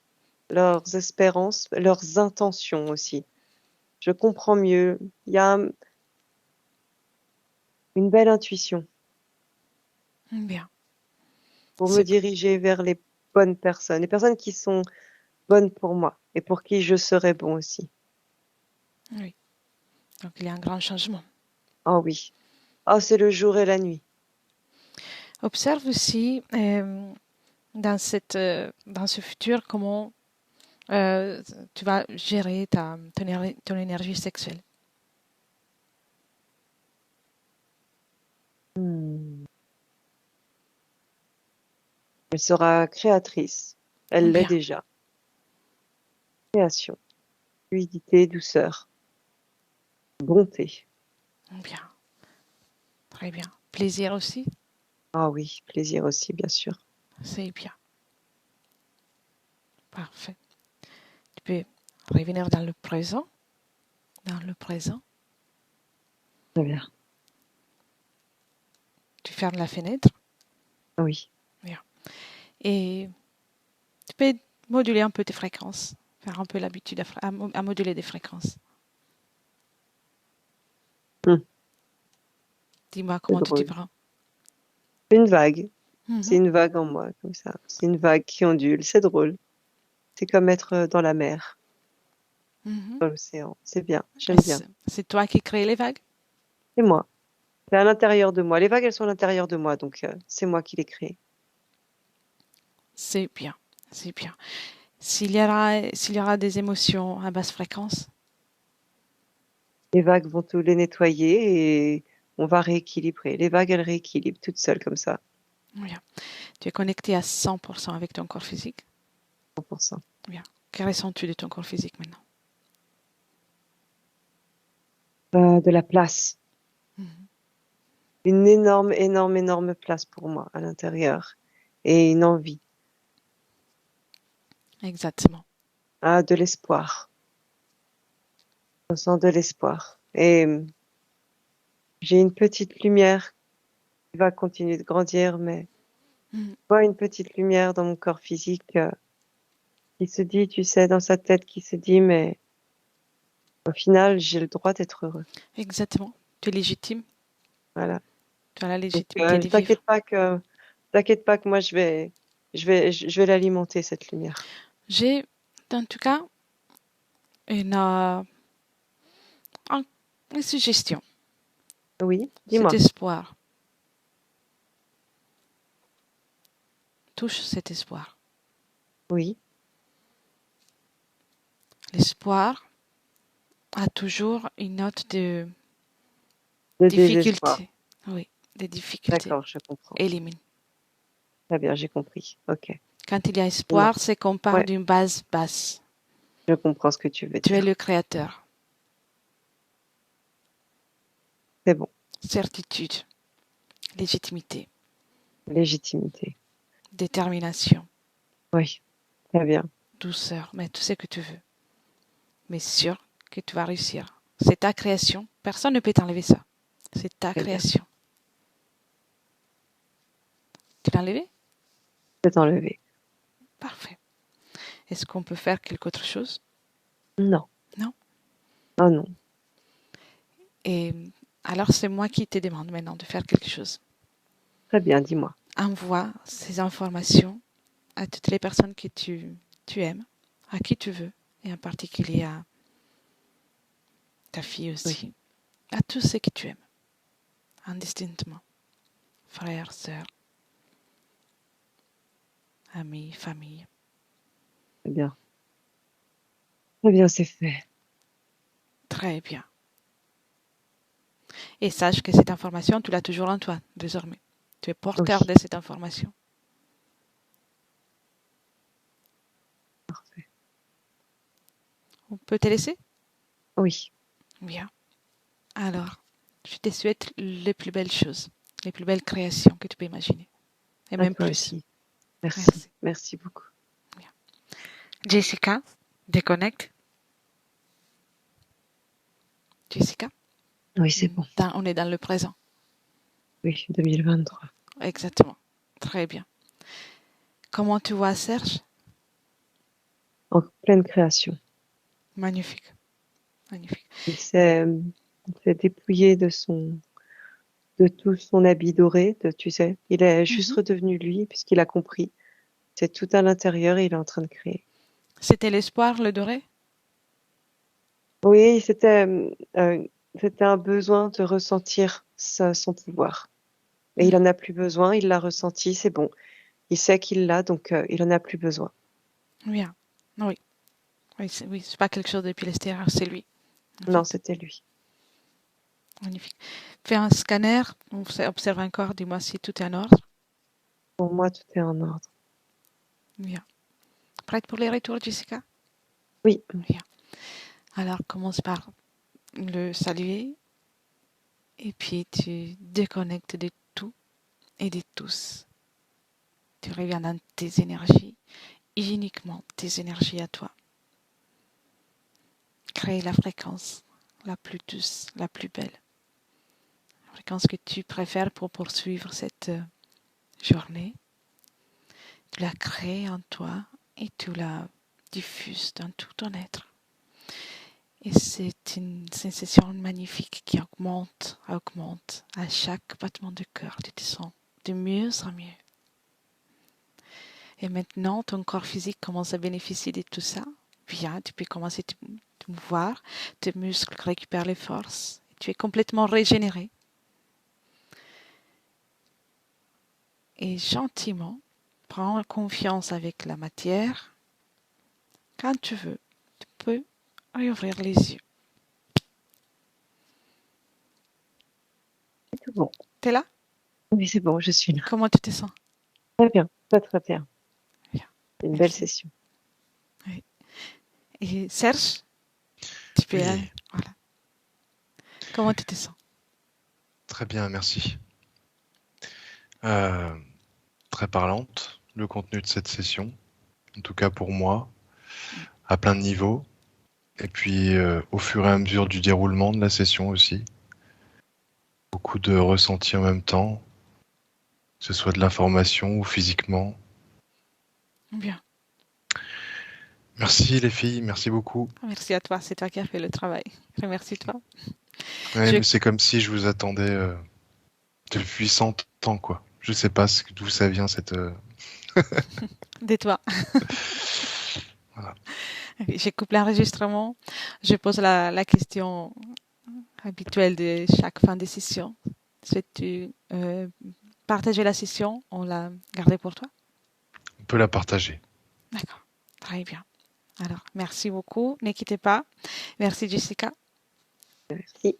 Speaker 2: leurs espérances, leurs intentions aussi. Je comprends mieux. Il y a une belle intuition
Speaker 1: Bien.
Speaker 2: pour me
Speaker 1: C'est
Speaker 2: diriger vers les personnes qui sont bonnes pour moi et pour qui je serai bon aussi.
Speaker 1: oui. Donc il y a un grand changement.
Speaker 2: Oh oui. Oh, c'est le jour et la nuit.
Speaker 1: Observe aussi dans ce futur comment euh, tu vas gérer ton énergie sexuelle.
Speaker 2: Hmm. Elle sera créatrice. Elle l'est
Speaker 1: Bien,
Speaker 2: déjà. Création, fluidité, douceur, bonté.
Speaker 1: bien, très bien. Plaisir aussi,
Speaker 2: Ah oui, plaisir aussi, bien sûr.
Speaker 1: c'est bien, parfait. Tu peux revenir dans le présent, dans le présent.
Speaker 2: Très bien.
Speaker 1: Tu fermes la fenêtre,
Speaker 2: Oui.
Speaker 1: bien. Et tu peux moduler un peu tes fréquences, faire un peu l'habitude à moduler des fréquences.
Speaker 2: Hmm,
Speaker 1: Dis-moi
Speaker 2: c'est
Speaker 1: comment tu t'y
Speaker 2: drôle.
Speaker 1: prends.
Speaker 2: Une vague. C'est
Speaker 1: Mhm,
Speaker 2: une vague en moi, comme ça. C'est une vague qui ondule. C'est drôle. C'est comme être dans la mer,
Speaker 1: mhm.
Speaker 2: dans l'océan. C'est bien.
Speaker 1: Et
Speaker 2: J'aime bien.
Speaker 1: c'est toi qui crée les vagues?
Speaker 2: C'est moi. C'est à l'intérieur de moi. Les vagues, elles sont à l'intérieur de moi, donc c'est moi qui les crée.
Speaker 1: C'est bien, c'est bien. S'il y aura des émotions à basse fréquence,
Speaker 2: Les vagues vont tout les nettoyer et on va rééquilibrer. Les vagues, elles rééquilibrent toutes seules comme ça.
Speaker 1: Bien. Tu es connecté à 100% avec ton corps physique.
Speaker 2: 100%.
Speaker 1: Bien. Que ressens-tu de ton corps physique maintenant?
Speaker 2: De la place.
Speaker 1: Mhm.
Speaker 2: Une énorme, énorme, énorme place pour moi à l'intérieur. Et une envie.
Speaker 1: Exactement.
Speaker 2: Ah, de l'espoir. Je ressens de l'espoir. Et j'ai une petite lumière qui va continuer de grandir, mais
Speaker 1: Mhm.
Speaker 2: je vois une petite lumière dans mon corps physique qui se dit, tu sais, dans sa tête, qui se dit, mais au final, j'ai le droit d'être heureux.
Speaker 1: Exactement. Tu es légitime.
Speaker 2: Voilà.
Speaker 1: Tu as la
Speaker 2: Donc,
Speaker 1: légitimité de vivre.
Speaker 2: t'inquiète pas que moi, je vais l'alimenter, cette lumière.
Speaker 1: J'ai, en tout cas, une, une suggestion.
Speaker 2: Oui,
Speaker 1: Cet
Speaker 2: dis-moi.
Speaker 1: espoir. Touche cet espoir.
Speaker 2: Oui,
Speaker 1: L'espoir a toujours une note de
Speaker 2: le désespoir.
Speaker 1: difficulté. Oui, des difficultés.
Speaker 2: D'accord, je comprends.
Speaker 1: Élimine.
Speaker 2: Très bien, j'ai compris. Ok.
Speaker 1: Quand il y a
Speaker 2: Non.
Speaker 1: espoir, c'est qu'on part
Speaker 2: Ouais,
Speaker 1: d'une base basse.
Speaker 2: je comprends ce que tu veux
Speaker 1: Tu es
Speaker 2: dire.
Speaker 1: le créateur.
Speaker 2: C'est bon.
Speaker 1: Certitude, légitimité,
Speaker 2: Légitimité.
Speaker 1: détermination,
Speaker 2: Oui, très bien.
Speaker 1: douceur, mais tout ce que tu veux. Mais sûr que tu vas réussir. C'est ta création. Personne ne peut t'enlever ça. C'est ta
Speaker 2: Très bien.
Speaker 1: création. Tu l'as enlevé?
Speaker 2: C'est enlevé.
Speaker 1: Parfait. Est-ce qu'on peut faire quelque autre chose?
Speaker 2: Non.
Speaker 1: Non.
Speaker 2: Oh non.
Speaker 1: Et alors c'est moi qui te demande maintenant de faire quelque chose.
Speaker 2: Très bien, dis-moi.
Speaker 1: Envoie ces informations à toutes les personnes que tu aimes, à qui tu veux, et en particulier à ta fille
Speaker 2: Oui,
Speaker 1: aussi, à tous ceux que tu aimes, indistinctement, frères, sœurs, amis, famille.
Speaker 2: très bien. Très bien, c'est fait.
Speaker 1: Très bien. Et sache que cette information, tu l'as toujours en toi, désormais. Tu es porteur
Speaker 2: Oui,
Speaker 1: de cette information.
Speaker 2: parfait.
Speaker 1: On peut te laisser?
Speaker 2: Oui,
Speaker 1: Bien. Alors, je te souhaite les plus belles choses, les plus belles créations que tu peux imaginer. Et
Speaker 2: à
Speaker 1: même
Speaker 2: toi
Speaker 1: plus.
Speaker 2: aussi. Merci.
Speaker 1: Merci.
Speaker 2: Merci beaucoup.
Speaker 1: Bien. Jessica, déconnecte. Jessica,
Speaker 2: Oui, c'est bon.
Speaker 1: on est dans le présent.
Speaker 2: Oui, 2023.
Speaker 1: Exactement. Très bien. Comment tu vois Serge?
Speaker 2: En pleine création.
Speaker 1: Magnifique. Magnifique.
Speaker 2: Il s'est dépouillé de tout son habit doré, tu sais. Il est juste
Speaker 1: Mhm.
Speaker 2: redevenu lui, puisqu'il a compris. C'est tout à l'intérieur et il est en train de créer.
Speaker 1: C'était l'espoir, le doré?
Speaker 2: Oui, c'était un besoin de ressentir son pouvoir. Et il
Speaker 1: Mhm.
Speaker 2: en a plus besoin, il l'a ressenti, c'est bon. Il sait qu'il l'a, donc il en a plus besoin.
Speaker 1: Bien. Oui. Oui, c'est pas quelque chose depuis l'extérieur, c'est lui, en
Speaker 2: Non,
Speaker 1: fait.
Speaker 2: c'était lui.
Speaker 1: Magnifique. Fais un scanner, observe encore, dis-moi si tout est en ordre.
Speaker 2: Pour moi, tout est en ordre.
Speaker 1: Bien. Prête pour les retours, Jessica?
Speaker 2: Oui,
Speaker 1: Bien. Alors, commence par le saluer et puis tu déconnectes de tout et de tous. Tu reviens dans tes énergies, uniquement tes énergies à toi. Crée la fréquence la plus douce, la plus belle. La fréquence que tu préfères pour poursuivre cette journée. Tu la crées en toi et tu la diffuses dans tout ton être. Et c'est une sensation magnifique qui augmente à chaque battement de cœur. Tu te sens de mieux en mieux. Et maintenant, ton corps physique commence à bénéficier de tout ça. Bien, tu peux commencer à te mouvoir, tes muscles récupèrent les forces. Tu es complètement régénéré. Et gentiment, prends confiance avec la matière. Quand tu veux, tu peux réouvrir les yeux.
Speaker 2: c'est tout bon.
Speaker 1: T'es là?
Speaker 2: Oui, c'est bon, je suis là.
Speaker 1: Comment tu te sens?
Speaker 2: Très bien, très très bien.
Speaker 1: Bien,
Speaker 2: C'est une belle
Speaker 1: merci.
Speaker 2: session.
Speaker 1: Oui. Et Serge, tu peux...
Speaker 3: Oui,
Speaker 1: voilà. Comment tu te sens?
Speaker 3: très bien, merci. Euh, Très parlante, le contenu de cette session, en tout cas pour moi, à plein de niveaux. Et puis au fur et à mesure du déroulement de la session aussi, beaucoup de ressentis en même temps, que ce soit de l'information ou physiquement.
Speaker 1: Bien.
Speaker 3: Merci les filles, merci beaucoup.
Speaker 1: Merci à toi, c'est toi qui as fait le travail. Remercie-toi.
Speaker 3: Ouais,
Speaker 1: Je...
Speaker 3: mais c'est comme si je vous attendais depuis 100 ans, quoi. Je sais pas d'où ça vient cette.
Speaker 1: De toi.
Speaker 3: Voilà.
Speaker 1: Je coupe l'enregistrement. Je pose la question habituelle de chaque fin de session. Souhaites-tu partager la session? On l'a gardée pour toi?
Speaker 3: On peut la partager.
Speaker 1: D'accord. Très bien. Alors, merci beaucoup. Ne quittez pas. Merci Jessica.
Speaker 2: Merci.